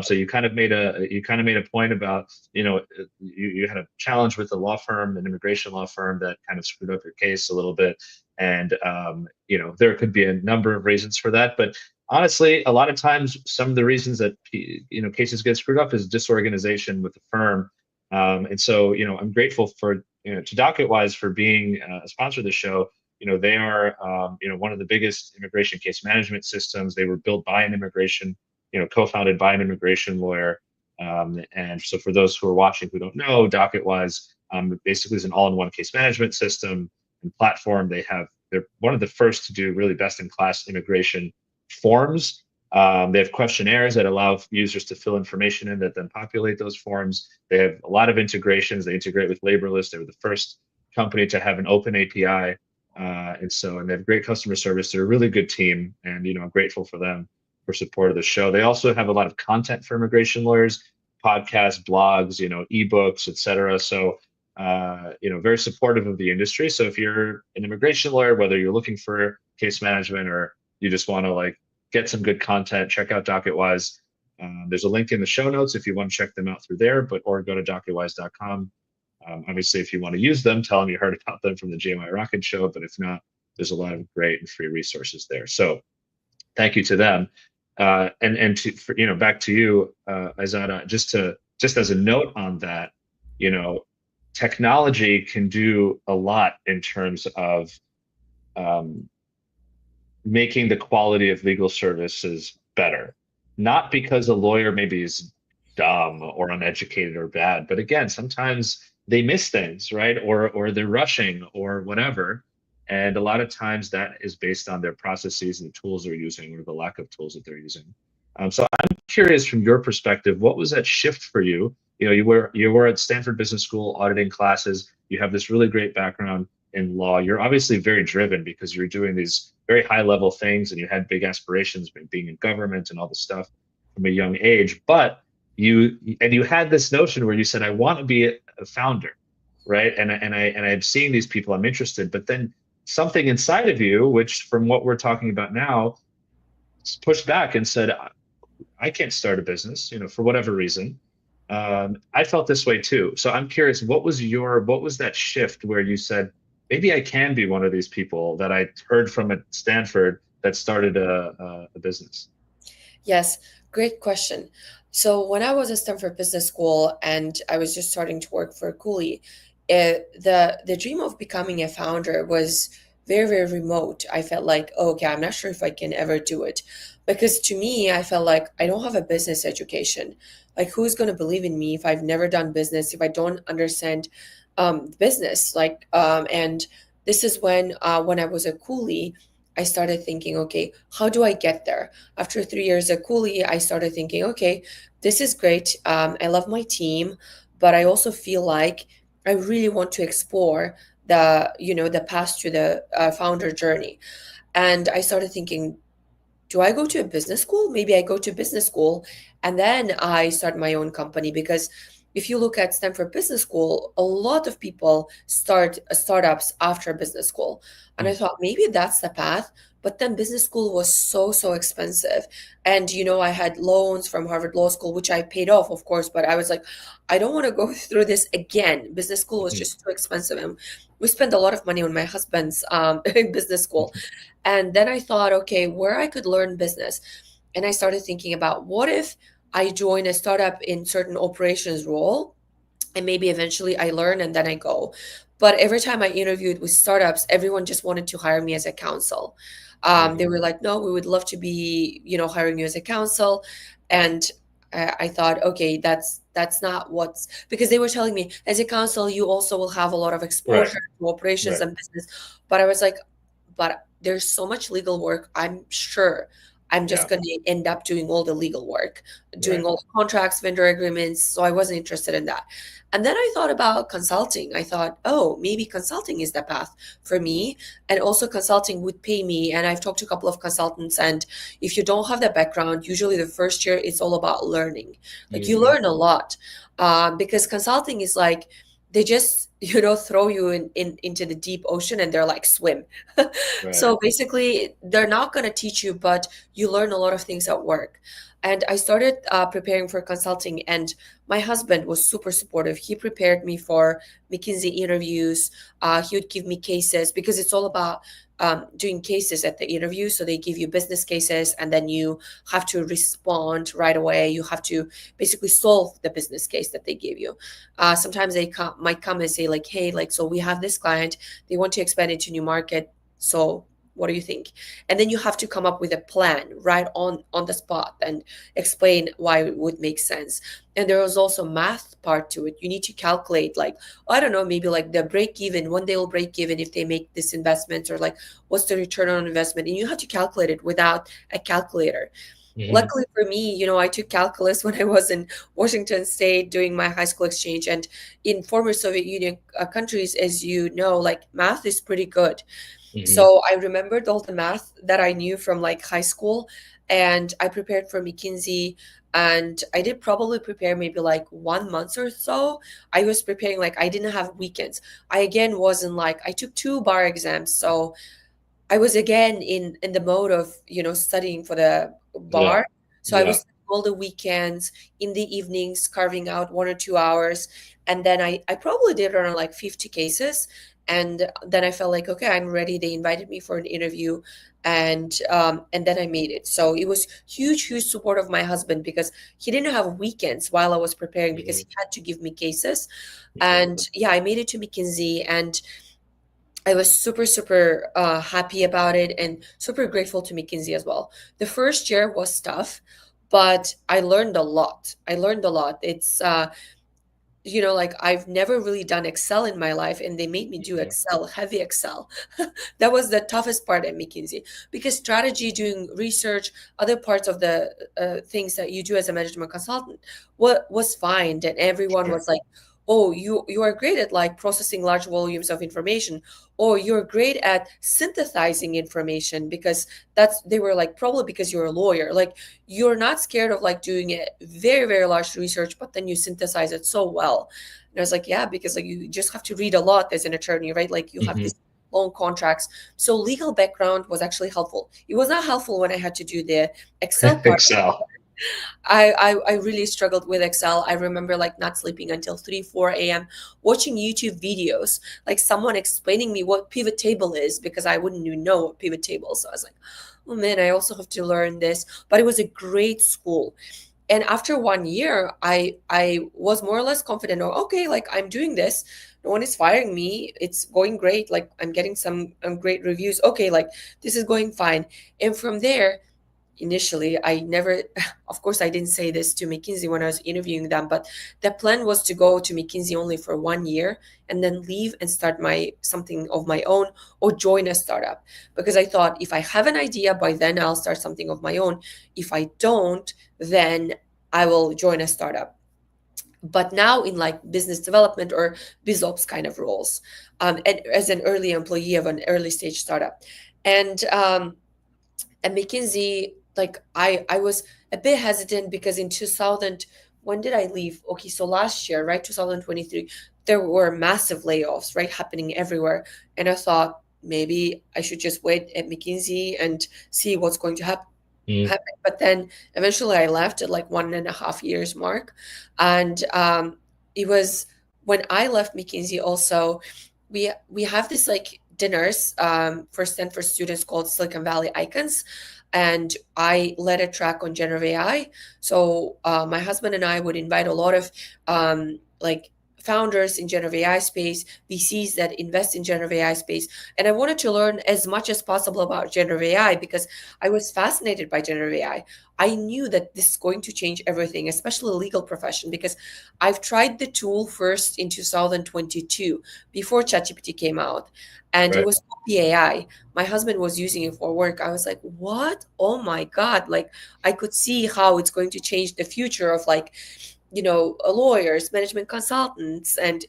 So you kind of made a point about you had a challenge with a law firm, an immigration law firm that kind of screwed up your case a little bit, and there could be a number of reasons for that, but honestly, a lot of times, some of the reasons that cases get screwed up is disorganization with the firm. And so, I'm grateful for to DocketWise for being a sponsor of the show. They are one of the biggest immigration case management systems. They were built by an immigration, co-founded by an immigration lawyer. And so, for those who are watching who don't know, DocketWise basically is an all-in-one case management system and platform. They're one of the first to do really best-in-class immigration forms. They have questionnaires that allow users to fill information in that then populate those forms. They have a lot of integrations. They integrate with LaborList. They were the first company to have an open API. And they have great customer service. They're a really good team. And, I'm grateful for them for support of the show. They also have a lot of content for immigration lawyers, podcasts, blogs, ebooks, et cetera. So, very supportive of the industry. So if you're an immigration lawyer, whether you're looking for case management or you just want to get some good content, check out DocketWise. There's a link in the show notes if you want to check them out through there, or go to docketwise.com. Obviously, if you want to use them, tell them you heard about them from the GMI Rocket show. But if not, there's a lot of great and free resources there. So thank you to them. And to back to you, Aizada, just as a note on that, you know, technology can do a lot in terms of um, making the quality of legal services better. Not because a lawyer maybe is dumb or uneducated or bad, but again, sometimes they miss things, right? Or they're rushing or whatever. And a lot of times that is based on their processes and the tools they're using or the lack of tools that they're using. So I'm curious from your perspective, what was that shift for you? You were at Stanford Business School auditing classes. You have this really great background in law. You're obviously very driven because you're doing these very high level things and you had big aspirations being in government and all this stuff from a young age. But you had this notion where you said, I want to be a founder, right? And I'm seeing these people, I'm interested, but then something inside of you, which from what we're talking about now, pushed back and said, I can't start a business, for whatever reason. I felt this way too. So I'm curious, what was that shift where you said, maybe I can be one of these people that I heard from at Stanford that started a business? Yes, great question. So when I was at Stanford Business School and I was just starting to work for Cooley, the dream of becoming a founder was very, very remote. I felt like, oh, okay, I'm not sure if I can ever do it. Because to me, I felt like I don't have a business education. Like, who's going to believe in me if I've never done business, if I don't understand business? And this is when I was a Cooley, I started thinking, okay, how do I get there? After 3 years at Cooley, I started thinking, okay, this is great. I love my team, but I also feel like I really want to explore the path to the founder journey. And I started thinking, do I go to a business school? Maybe I go to business school and then I start my own company. Because if you look at Stanford Business School, a lot of people start startups after business school. And I Mm. thought maybe that's the path. But then business school was so, so expensive. And, I had loans from Harvard Law School, which I paid off, of course. But I was like, I don't want to go through this again. Business school was Mhm. just too expensive. And we spent a lot of money on my husband's business school. And then I thought, okay, where I could learn business. And I started thinking about what if I join a startup in certain operations role and maybe eventually I learn and then I go. But every time I interviewed with startups, everyone just wanted to hire me as a counsel. They Mhm. were like, no, we would love to be, hiring you as a counsel. And I thought, okay, that's not what's because they were telling me as a counsel, you also will have a lot of Right, exposure to operations right. and business. But I was like, but there's so much legal work. I'm sure I'm just Yeah, going to end up doing all the legal work, doing right. all the contracts, vendor agreements. So I wasn't interested in that. And then I thought about consulting. I thought, oh, maybe consulting is the path for me. And also, consulting would pay me. And I've talked to a couple of consultants. And if you don't have the background, usually the first year, it's all about learning. Like you Hmm. learn a lot because consulting is like, they just throw you into the deep ocean and they're like swim. Right. So basically they're not going to teach you, but you learn a lot of things at work. And I started preparing for consulting, and my husband was super supportive. He prepared me for McKinsey interviews. He would give me cases because it's all about doing cases at the interview. So they give you business cases, and then you have to respond right away. You have to basically solve the business case that they give you. Sometimes they might come and say like, "Hey, like, so we have this client. They want to expand into new market. So what do you think?" And then you have to come up with a plan right on the spot and explain why it would make sense. And there was also math part to it. You need to calculate, like, I don't know, maybe like the break even, when they will break even if they make this investment, or like what's the return on investment. And you have to calculate it without a calculator. Hmm. Luckily for me, I took calculus when I was in Washington State doing my high school exchange. And in former Soviet Union countries, as you know, like math is pretty good. Hmm. So I remembered all the math that I knew from like high school, and I prepared for McKinsey. And I did probably prepare maybe like 1 month or so. I was preparing, like, I didn't have weekends. I again wasn't like, I took two bar exams. So I was again in the mode of, studying for the Yeah, bar. So I yeah. was all the weekends, in the evenings, carving out 1 or 2 hours. And then I probably did around like 50 cases. And then I felt like, okay, I'm ready. They invited me for an interview, and then I made it. So it was huge support of my husband, because he didn't have weekends while I was preparing, because Mhm. he had to give me cases. Yeah. And yeah, I made it to McKinsey, and I was super happy about it, and super grateful to McKinsey as well. The first year was tough, but I learned a lot. I learned a lot. It's like, I've never really done Excel in my life, and they made me do Mhm. Excel, heavy Excel. That was the toughest part at McKinsey, because strategy, doing research, other parts of the things that you do as a management consultant, what was fine. And everyone Sure. was like, oh, you are great at like processing large volumes of information, or you're great at synthesizing information, because they were like, probably because you're a lawyer, like, you're not scared of like doing a very large research, but then you synthesize it so well. And I was like, yeah, because like, you just have to read a lot as an attorney, right? Like, you have Mhm. these long contracts. So legal background was actually helpful. It was not helpful when I had to do the Excel part. Excel. I really struggled with Excel. I remember like not sleeping until 3, 4 a.m., watching YouTube videos, like someone explaining me what pivot table is, because I wouldn't even know what pivot table. So I was like, oh man, I also have to learn this. But it was a great school. And after 1 year, I was more or less confident. Oh, okay, like, I'm doing this. No one is firing me. It's going great. Like, I'm getting some great reviews. Okay, like, this is going fine. And from there, initially, I never, of course, I didn't say this to McKinsey when I was interviewing them, but the plan was to go to McKinsey only for 1 year, and then leave and start my something of my own, or join a startup. Because I thought, if I have an idea, by then I'll start something of my own. If I don't, then I will join a startup. But now in like business development or biz ops kind of roles, and as an early employee of an early stage startup. And at McKinsey, like, I was a bit hesitant, because in 2000, when did I leave? Okay, so last year, right, 2023, there were massive layoffs, right, happening everywhere. And I thought, maybe I should just wait at McKinsey and see what's going to Mhm. happen. But then eventually I left at like 1.5 years mark. And it was when I left McKinsey also, we have this like dinners for Stanford students called Silicon Valley Icons. And I led a track on generative AI. So my husband and I would invite a lot of like founders in generative AI space, VCs that invest in generative AI space. And I wanted to learn as much as possible about generative AI, because I was fascinated by generative AI. I knew that this is going to change everything, especially the legal profession, because I've tried the tool first in 2022, before ChatGPT came out, and it Right. was Copy AI. My husband was using it for work. I was like, what? Oh my God. Like, I could see how it's going to change the future of like, lawyers, management consultants, and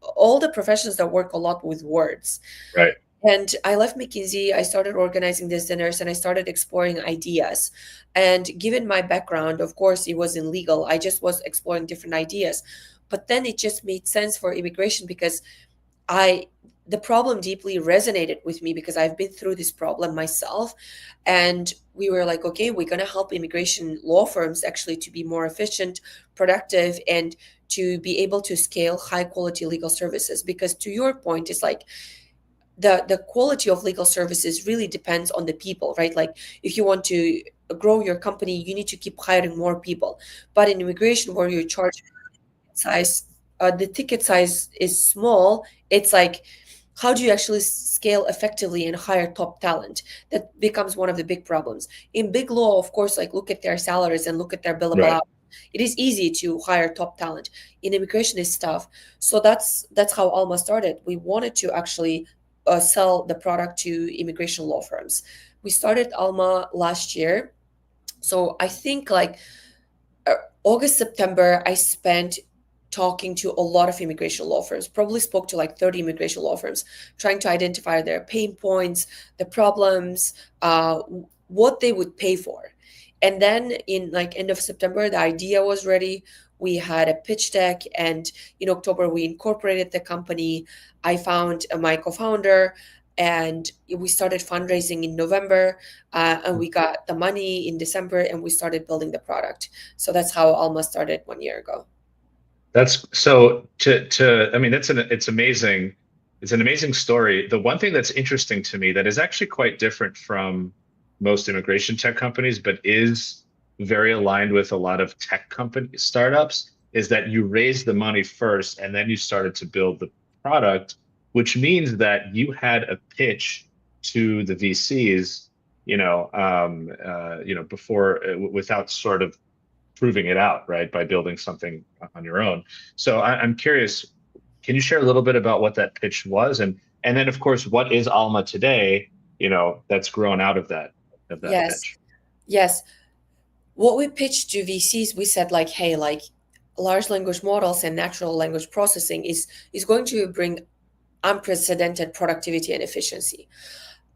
all the professions that work a lot with words. Right. And I left McKinsey. I started organizing these dinners, and I started exploring ideas. And given my background, of course, it was in legal. I just was exploring different ideas. But then it just made sense for immigration, because I the problem deeply resonated with me, because I've been through this problem myself. And we were like, okay, we're going to help immigration law firms actually to be more efficient, productive, and to be able to scale high quality legal services. Because to your point, it's like, the quality of legal services really depends on the people, right? Like, if you want to grow your company, you need to keep hiring more people. But in immigration, where you charge size, the ticket size is small. It's like, how do you actually scale effectively and hire top talent? That becomes one of the big problems. In big law, of course, like, look at their salaries and look at their billable Right. hours. It is easy to hire top talent. In immigration, is tough. So that's how Alma started. We wanted to actually sell the product to immigration law firms. We started Alma last year. So I think like uh, August, September, I spent talking to a lot of immigration law firms, probably spoke to like 30 immigration law firms, trying to identify their pain points, the problems, what they would pay for. And then in like end of September, the idea was ready. We had a pitch deck, and in October, we incorporated the company. I found my co-founder, and we started fundraising in November, and we got the money in December, and we started building the product. So that's how Alma started 1 year ago. That's so to I mean, it's amazing It's an amazing story. The one thing that's interesting to me that is actually quite different from most immigration tech companies, but is very aligned with a lot of tech company startups, is that you raised the money first and then you started to build the product, which means that you had a pitch to the VCs, before without sort of proving it out, right, by building something on your own. So I'm curious, can you share a little bit about what that pitch was, and then of course, what is Alma today? That's grown out of that Yes, pitch. yes. What we pitched to VCs, we said like, hey, like large language models and natural language processing is going to bring unprecedented productivity and efficiency.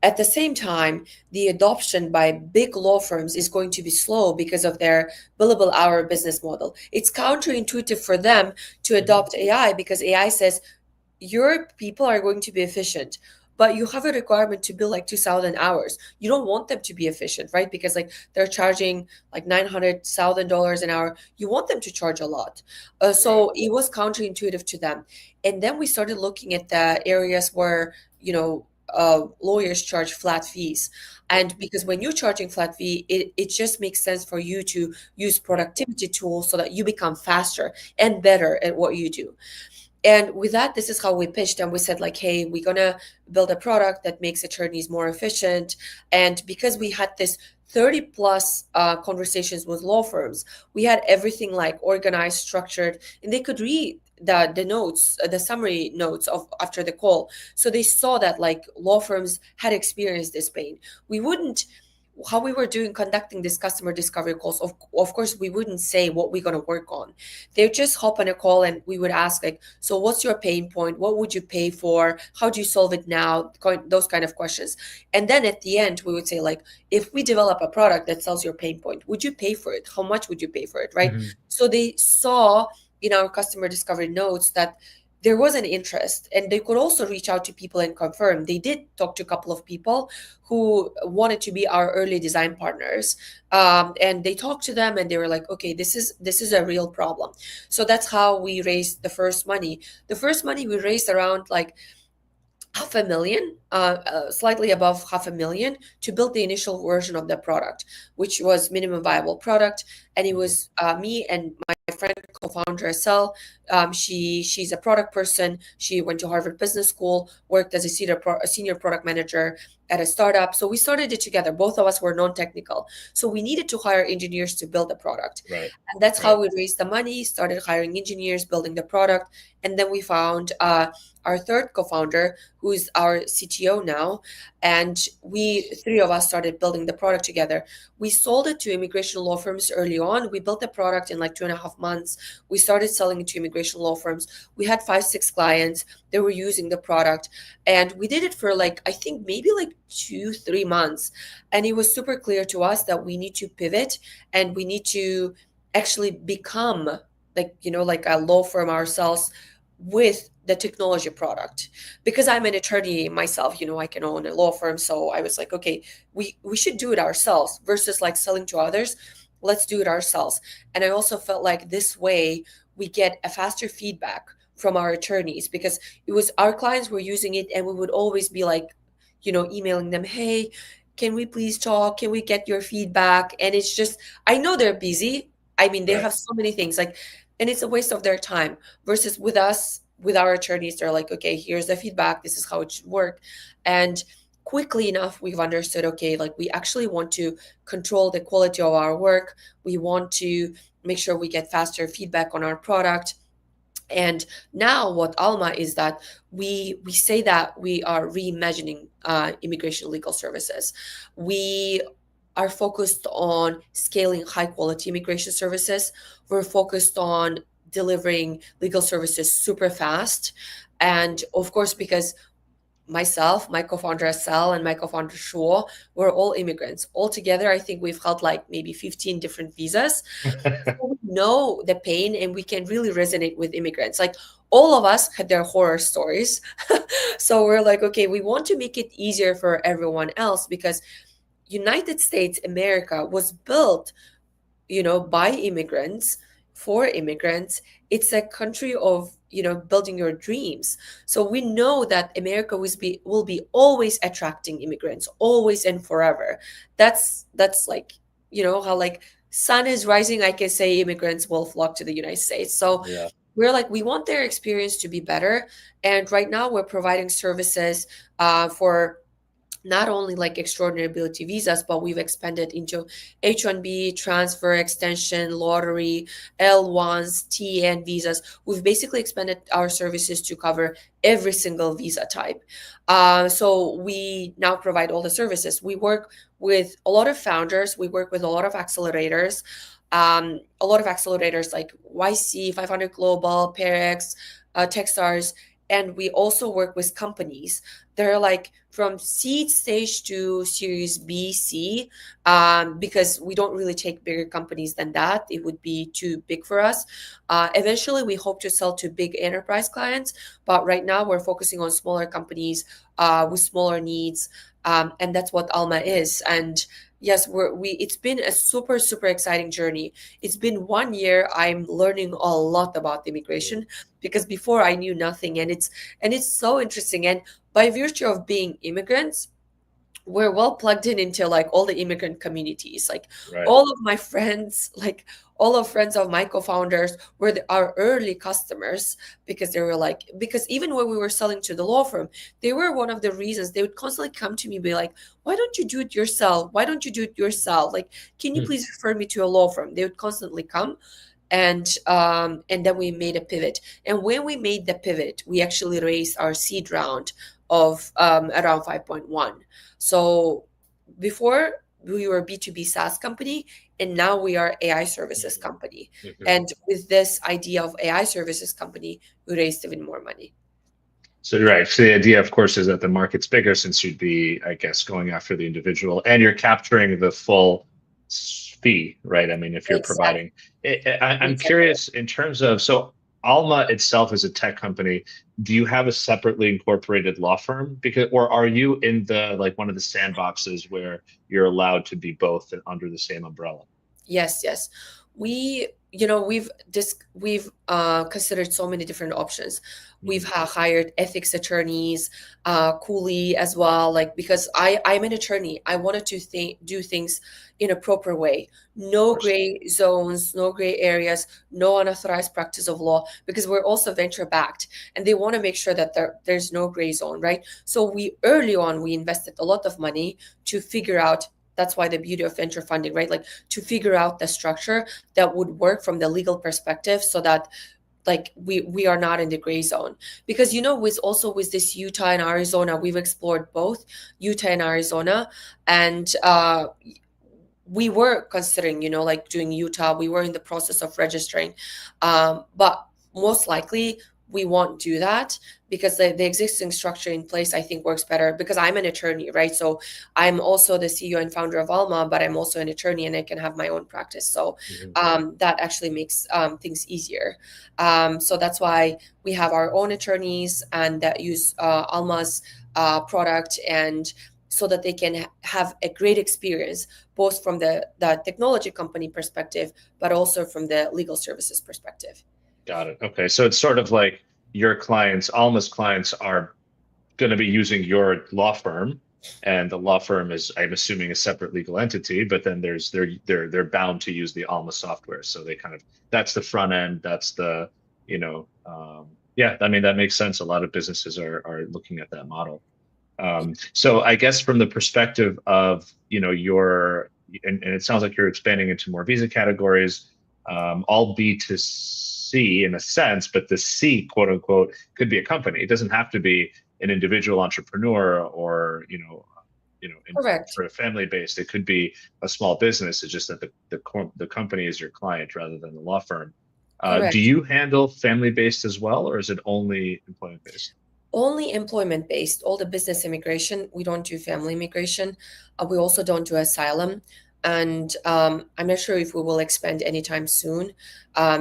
At the same time, the adoption by big law firms is going to be slow because of their billable hour business model. It's counterintuitive for them to Mhm. adopt AI because AI says your people are going to be efficient, but you have a requirement to bill like 2,000 hours. You don't want them to be efficient, right? Because like they're charging like $900,000 an hour. You want them to charge a lot. Right. So it was counterintuitive to them. And then we started looking at the areas where, lawyers charge flat fees. And because when you're charging flat fee, it just makes sense for you to use productivity tools so that you become faster and better at what you do. And with that, this is how we pitched, and we said like, hey, we're gonna build a product that makes attorneys more efficient. And because we had this 30 plus conversations with law firms, we had everything like organized, structured, and they could read the notes, the summary notes of after the call. So they saw that like law firms had experienced this pain. We wouldn't how we were doing conducting this customer discovery calls, of course we wouldn't say what we're going to work on. They would just hop on a call and we would ask like, so what's your pain point, what would you pay for, how do you solve it now, those kind of questions. And then at the end we would say like, if we develop a product that solves your pain point, would you pay for it, how much would you pay for it, right? Mhm. So they saw in our customer discovery notes that there was an interest, and they could also reach out to people and confirm. They did talk to a couple of people who wanted to be our early design partners, and they talked to them and they were like, okay, this is a real problem. So that's how we raised the first money. The first money we raised around like 500,000, slightly above 500,000, to build the initial version of the product, which was minimum viable product. And it Mhm. was me and my friend, co-founder Asel. She's a product person. She went to Harvard Business School, worked as a senior product manager at a startup. So we started it together. Both of us were non-technical. So we needed to hire engineers to build the product. Right. And that's Right. how we raised the money, started hiring engineers, building the product. And then we found our third co-founder, who's our CTO now, and we three of us started building the product together. We sold it to immigration law firms early on. We built the product in like 2.5 months. We started selling it to immigration law firms. We had 5, 6 clients. They were using the product, and we did it for like I think maybe like 2, 3 months, and it was super clear to us that we need to pivot and we need to actually become like a law firm ourselves with the technology product. Because I'm an attorney myself, I can own a law firm. So I was like, okay, we should do it ourselves versus like selling to others. Let's do it ourselves. And I also felt like this way we get a faster feedback from our attorneys, because it was our clients were using it and we would always be like, emailing them, hey, can we please talk, can we get your feedback? And it's just, I know they're busy. I mean, they Right. have so many things like, and it's a waste of their time. Versus with us, with our attorneys, they're like, okay, here's the feedback, this is how it should work. And quickly enough we've understood, okay, like we actually want to control the quality of our work. We want to make sure we get faster feedback on our product. And now what Alma is that we say that we are reimagining immigration legal services. We are focused on scaling high quality immigration services. We're focused on delivering legal services super fast. And of course, because myself, my co-founder Sal, and my co-founder Shuo, we're all immigrants. All together, I think we've held like maybe 15 different visas. So we know the pain and we can really resonate with immigrants. Like all of us had their horror stories. So we're like, okay, we want to make it easier for everyone else, because United States America was built, by immigrants, for immigrants. It's a country of building your dreams. So we know that America will be always attracting immigrants, always and forever. That's like, how like sun is rising, I can say immigrants will flock to the United States. So Yeah. we're like, we want their experience to be better. And right now we're providing services for not only like extraordinary ability visas, but we've expanded into H-1B, transfer, extension, lottery, L-1s, TN visas. We've basically expanded our services to cover every single visa type. So we now provide all the services. We work with a lot of founders. We work with a lot of accelerators. Like YC, 500 Global, Perex, Techstars, and we also work with companies. They're like from seed stage to Series B, C, because we don't really take bigger companies than that. It would be too big for us. Eventually, we hope to sell to big enterprise clients, but right now we're focusing on smaller companies with smaller needs, and that's what Alma is. And yes, it's been a super super exciting journey. It's been 1 year. I'm learning a lot about immigration because before I knew nothing, and it's so interesting. And by virtue of being immigrants, we're well plugged in into like all the immigrant communities. Like Right. all of my friends, like all of friends of my co-founders were our early customers, because they were like, because even when we were selling to the law firm, they were one of the reasons. They would constantly come to me, be like, why don't you do it yourself? Why don't you do it yourself? Like, can you Hmm. please refer me to a law firm? They would constantly come. And then we made a pivot. And when we made the pivot, we actually raised our seed round of around 5.1. So before, we were B2B SaaS company, and now we are AI services company. Mhm. And with this idea of AI services company, we raised even more money. So you're right. So the idea, of course, is that the market's bigger since you'd be, I guess, going after the individual and you're capturing the full fee, right? I mean, if you're Exactly. providing, I'm Exactly. curious in terms of, so Alma itself is a tech company. Do you have a separately incorporated law firm? Because, or are you in the, like one of the sandboxes where you're allowed to be both under the same umbrella? Yes, yes. We, we've considered so many different options. We've Mhm. hired ethics attorneys, Cooley as well, like because I'm an attorney. I wanted to do things in a proper way. Of No course. gray zones, no gray areas, no unauthorized practice of law, because we're also venture backed, and they want to make sure that there's no gray zone, right? So we early on we invested a lot of money to figure out. That's why the beauty of venture funding, right? Like to figure out the structure that would work from the legal perspective, so that like we are not in the gray zone. Because with also with this Utah and Arizona, we've explored both Utah and Arizona. And we were considering, like doing Utah. We were in the process of registering, but most likely we won't do that, because the existing structure in place, I think, works better. Because I'm an attorney, right? So I'm also the CEO and founder of Alma, but I'm also an attorney, and I can have my own practice. So Mhm. that actually makes things easier. So that's why we have our own attorneys and that use Alma's product, and so that they can have a great experience, both from the technology company perspective, but also from the legal services perspective. Got it. Okay. So it's sort of like your clients, Alma's clients are going to be using your law firm, and the law firm is, I'm assuming, a separate legal entity, but then they're bound to use the Alma software. So they kind of, that's the front end, that's the, yeah, I mean, that makes sense. A lot of businesses are looking at that model. So I guess from the perspective of, your, and it sounds like you're expanding into more visa categories, all B to C in a sense, but the C, quote unquote, could be a company. It doesn't have to be an individual entrepreneur or, Correct. for a family based. It could be a small business. It's just that the company is your client rather than the law firm. Do Correct. you handle family based as well, or is it only employment based? Only employment based. All the business immigration, we don't do family immigration. We also don't do asylum. and I'm not sure if we will expand anytime soon,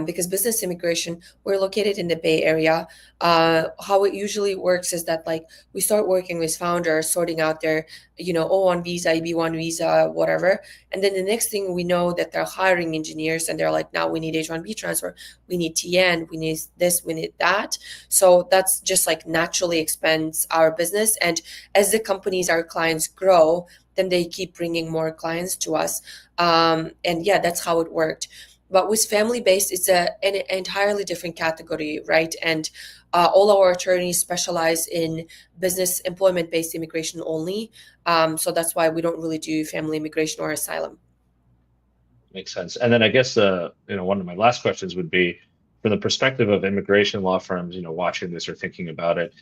because business immigration, we're located in the Bay Area. How it usually works is that like we start working with founders, sorting out their, O-1 visa, EB-1 visa, whatever, and then the next thing we know that they're hiring engineers, and they're like, now we need H-1B transfer, we need TN, we need this, we need that. So that's just like naturally expands our business, and as the companies, our clients grow, then they keep bringing more clients to us. And yeah, that's how it worked. But with family based, it's an entirely different category, right? And all our attorneys specialize in business employment based immigration only. So that's why we don't really do family immigration or asylum. Makes sense. And then I guess one of my last questions would be, from the perspective of immigration law firms, watching this or thinking about it.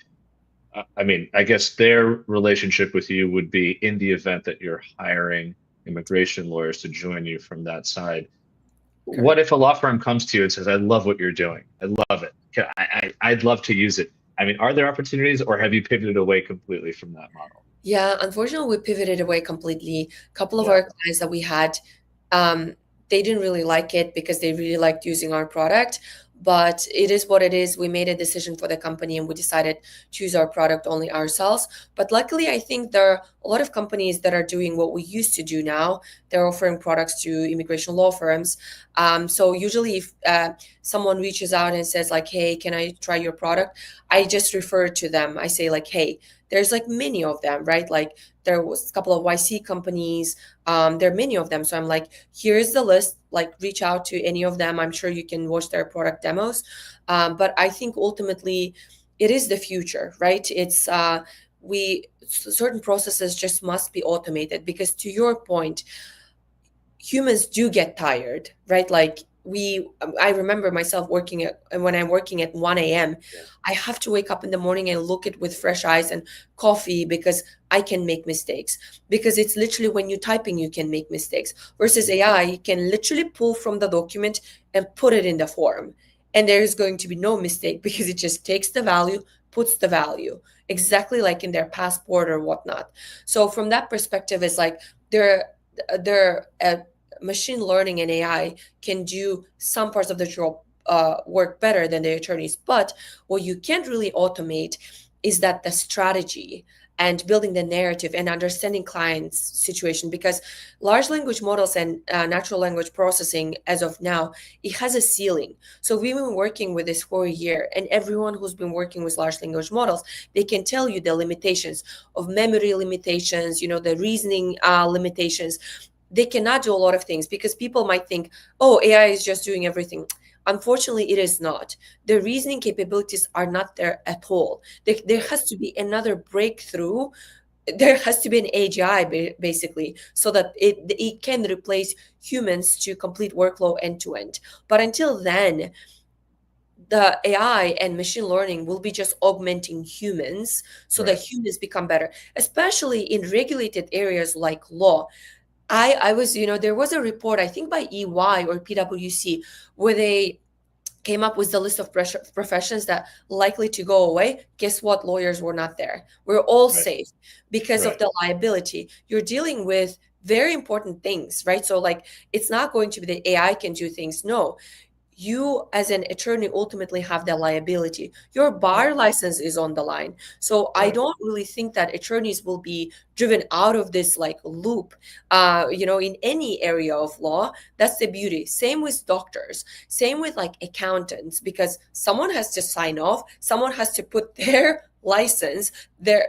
I mean, I guess their relationship with you would be in the event that you're hiring immigration lawyers to join you from that side. What Correct. if a law firm comes to you and says, "I love what you're doing. I love it. I'd love to use it." I mean, are there opportunities, or have you pivoted away completely from that model? Yeah, unfortunately, we pivoted away completely. A couple of Yeah, our clients that we had, um, they didn't really like it because they really liked using our product. But it is what it is. We made a decision for the company and we decided to use our product only ourselves. But luckily, I think there are a lot of companies that are doing what we used to do now. They're offering products to immigration law firms. So usually, if someone reaches out and says like, "Hey, can I try your product?" I just refer to them. I say like, "Hey, there's like many of them, right? Like there was a couple of YC companies. There are many of them. So I'm like, here's the list. Like reach out to any of them. I'm sure you can watch their product demos. But I think ultimately it is the future, right? It's we certain processes just must be automated because to your point, humans do get tired, right? Like I remember myself working at when I'm working at 1 a.m. yeah, I have to wake up in the morning and look at with fresh eyes and coffee because I can make mistakes. Because it's literally when you're typing, you can make mistakes. Versus AI, you can literally pull from the document and put it in the form. And there is going to be no mistake because it just takes the value, puts the value, exactly like in their passport or whatnot. So from that perspective, it's like there machine learning and AI can do some parts of the job work better than the attorneys. But what you can't really automate is that the strategy and building the narrative and understanding clients' situation because large language models and natural language processing as of now it has a ceiling. So we've been working with this for a year, and everyone who's been working with large language models, they can tell you the limitations of memory limitations, the reasoning limitations. They cannot do a lot of things because people might think, oh, AI is just doing everything. Unfortunately, it is not. The reasoning capabilities are not there at all. There has to be another breakthrough. There has to be an AGI basically, so that it can replace humans to complete workflow end to end. But until then, the AI and machine learning will be just augmenting humans so that right. humans become better, especially in regulated areas like law. I was, there was a report, I think by EY or PwC, where they came up with the list of professions that likely to go away. Guess what? Lawyers were not there. We're all Right. safe because of Right. the liability. You're dealing with very important things, right? So like it's not going to be that AI can do things. No, you as an attorney ultimately have the liability. Your Right. bar license is on the line. So I Right. don't really think that attorneys will be driven out of this like loop, in any area of law. That's the beauty. Same with doctors, same with like accountants, because someone has to sign off, someone has to put their license there,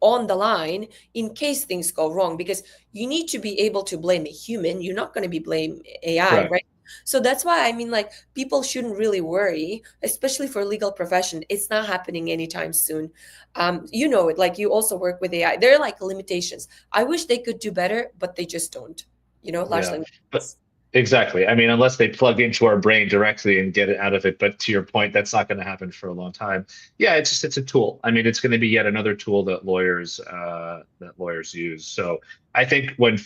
on the line in case things go wrong, because you need to be able to blame a human. You're not going to be blame AI, Right. right? So that's why I mean, like, people shouldn't really worry, especially for legal profession. It's not happening anytime soon. It, like you also work with AI. There are like limitations. I wish they could do better, but they just don't. Large Yeah. language But models. exactly. I mean, unless they plug into our brain directly and get it out of it. But to your point, that's not going to happen for a long time. Yeah, it's a tool. I mean, it's going to be yet another tool that lawyers use. So I think when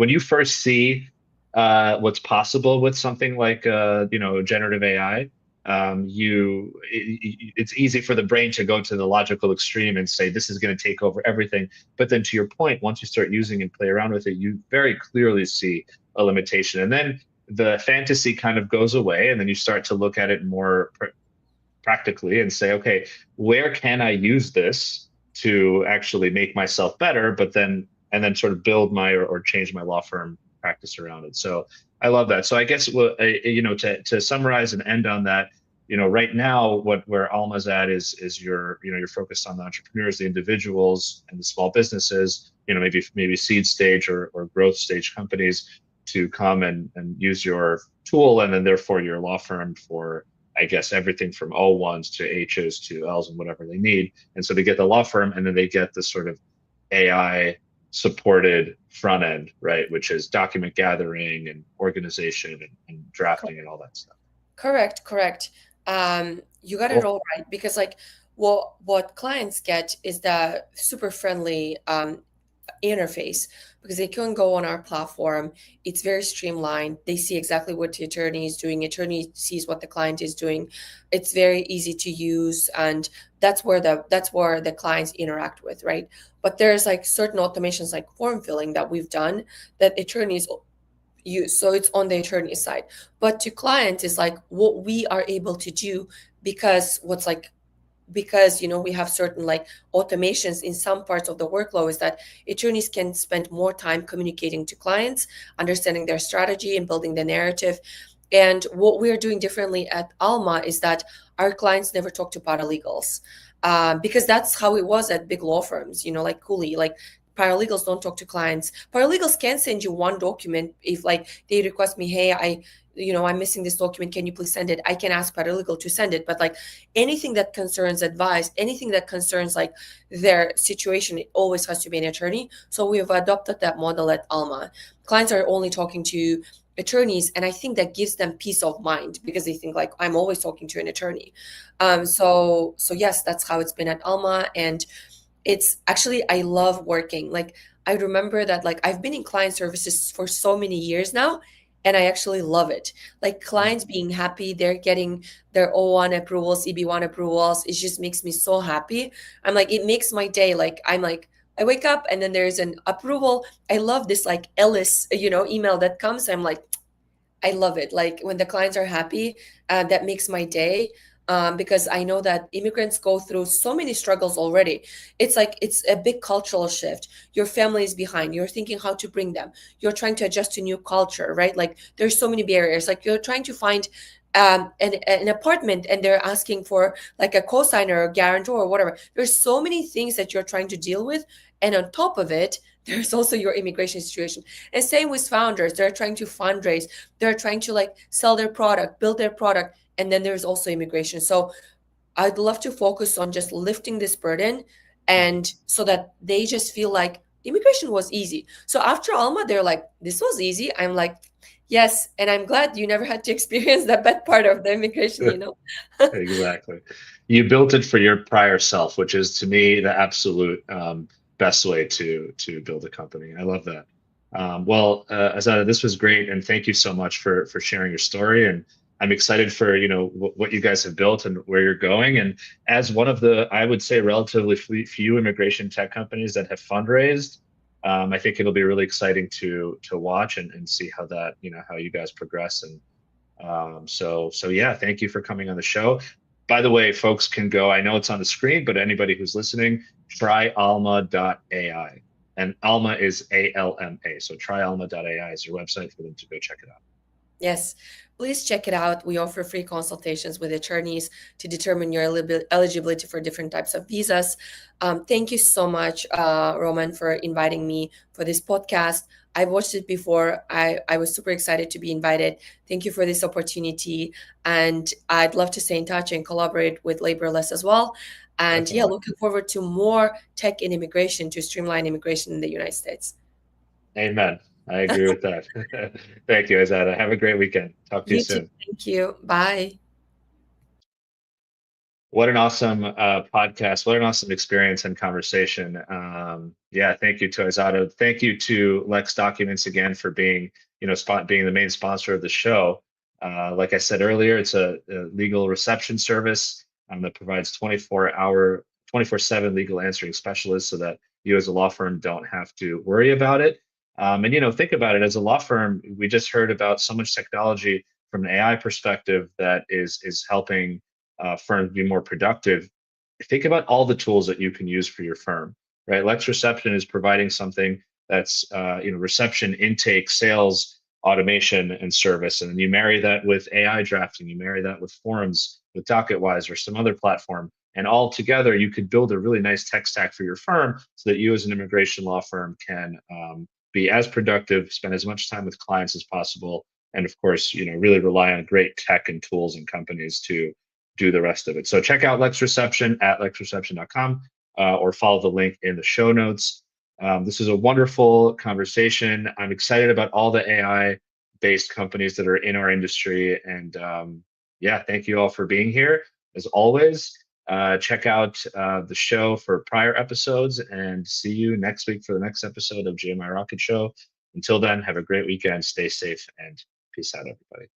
you first see what's possible with something like generative AI, it's easy for the brain to go to the logical extreme and say this is going to take over everything. But then to your point, once you start using and play around with it, you very clearly see a limitation. And then the fantasy kind of goes away, and then you start to look at it more practically and say, okay, where can I use this to actually make myself better? But then, and then sort of build my or change my law firm practice around it. So I love that. So I guess, to summarize and end on that, right now, where Alma's at is you're focused on the entrepreneurs, the individuals, and the small businesses, maybe seed stage or growth stage companies to come and use your tool, and then therefore your law firm for, I guess, everything from O-1s to H's to L's and whatever they need. And so they get the law firm, and then they get this sort of AI supported front end, right, which is document gathering and organization and drafting and all that stuff. Correct, correct. You got it Cool. all right, because like what clients get is the super friendly interface, because they can go on our platform. It's very streamlined. They see exactly what the attorney is doing. Attorney sees what the client is doing. It's very easy to use, and that's where the clients interact with, right? But there's like certain automations like form filling that we've done that attorneys use. So it's on the attorney side. But to clients, it's like what we are able to do, because we have certain like automations in some parts of the workflow, is that attorneys can spend more time communicating to clients, understanding their strategy and building the narrative. And what we're doing differently at Alma is that our clients never talk to paralegals, because that's how it was at big law firms, like Cooley. Like paralegals don't talk to clients. Paralegals can send you one document if like they request me, hey, I'm missing this document, can you please send it? I can ask paralegal to send it. But like anything that concerns advice, anything that concerns like their situation, it always has to be an attorney. So we have adopted that model at Alma. Clients are only talking to attorneys, and I think that gives them peace of mind, because they think like I'm always talking to an attorney. So yes, that's how it's been at Alma. And it's actually, I love working. Like I remember that, like I've been in client services for so many years now, and I actually love it. Like clients being happy, they're getting their O-1 approvals, EB-1 approvals. It just makes me so happy. I'm like, it makes my day. Like I'm like, I wake up and then there's an approval. I love this like Ellis, email that comes. I'm like, I love it. Like when the clients are happy, that makes my day. Because I know that immigrants go through so many struggles already. It's like it's a big cultural shift. Your family is behind. You're thinking how to bring them. You're trying to adjust to new culture, right? Like there's so many barriers. Like you're trying to find an apartment, and they're asking for like a cosigner or guarantor or whatever. There's so many things that you're trying to deal with, and on top of it, there's also your immigration situation. And same with founders. They're trying to fundraise. They're trying to like sell their product, build their product, and then there's also immigration. So I'd love to focus on just lifting this burden, and so that they just feel like immigration was easy. So after Alma, they're like, this was easy. I'm like, yes, and I'm glad you never had to experience that bad part of the immigration. Exactly. You built it for your prior self, which is to me the absolute best way to build a company. I love that. Well, Azada, this was great, and thank you so much for sharing your story. And I'm excited for what you guys have built and where you're going. And as one of the, I would say, relatively few immigration tech companies that have fundraised, I think it'll be really exciting to watch and see how that how you guys progress. And so yeah, thank you for coming on the show. By the way, folks can go, I know it's on the screen, but anybody who's listening, try alma.ai. And Alma is ALMA. So tryalma.ai is your website for them to go check it out. Yes, please check it out. We offer free consultations with attorneys to determine your eligibility for different types of visas. Thank you so much, Roman, for inviting me for this podcast. I've watched it before. I was super excited to be invited. Thank you for this opportunity. And I'd love to stay in touch and collaborate with Laborless as well. And yeah, Definitely. looking forward to more tech in immigration to streamline immigration in the United States. Amen. I agree with that. Thank you, Aizada. Have a great weekend. Talk to you You too. soon. Thank you. Bye. What an awesome podcast. What an awesome experience and conversation. Yeah, thank you to Aizada. Thank you to Lex Documents again for being, being the main sponsor of the show. Like I said earlier, it's a legal reception service that provides 24/7 legal answering specialists so that you as a law firm don't have to worry about it. And think about it, as a law firm, we just heard about so much technology from an AI perspective that is helping firms be more productive. Think about all the tools that you can use for your firm, right? Lex Reception is providing something that's reception, intake, sales, automation, and service, and then you marry that with AI drafting, you marry that with forms, with DocketWise or some other platform, and all together you could build a really nice tech stack for your firm so that you as an immigration law firm can be as productive, spend as much time with clients as possible, and of course, really rely on great tech and tools and companies to do the rest of it. So check out Lex Reception at lexreception.com or follow the link in the show notes. This is a wonderful conversation. I'm excited about all the AI based companies that are in our industry. And yeah, thank you all for being here. As always, check out the show for prior episodes and see you next week for the next episode of GMI Rocket Show. Until then, have a great weekend, stay safe, and peace out, everybody.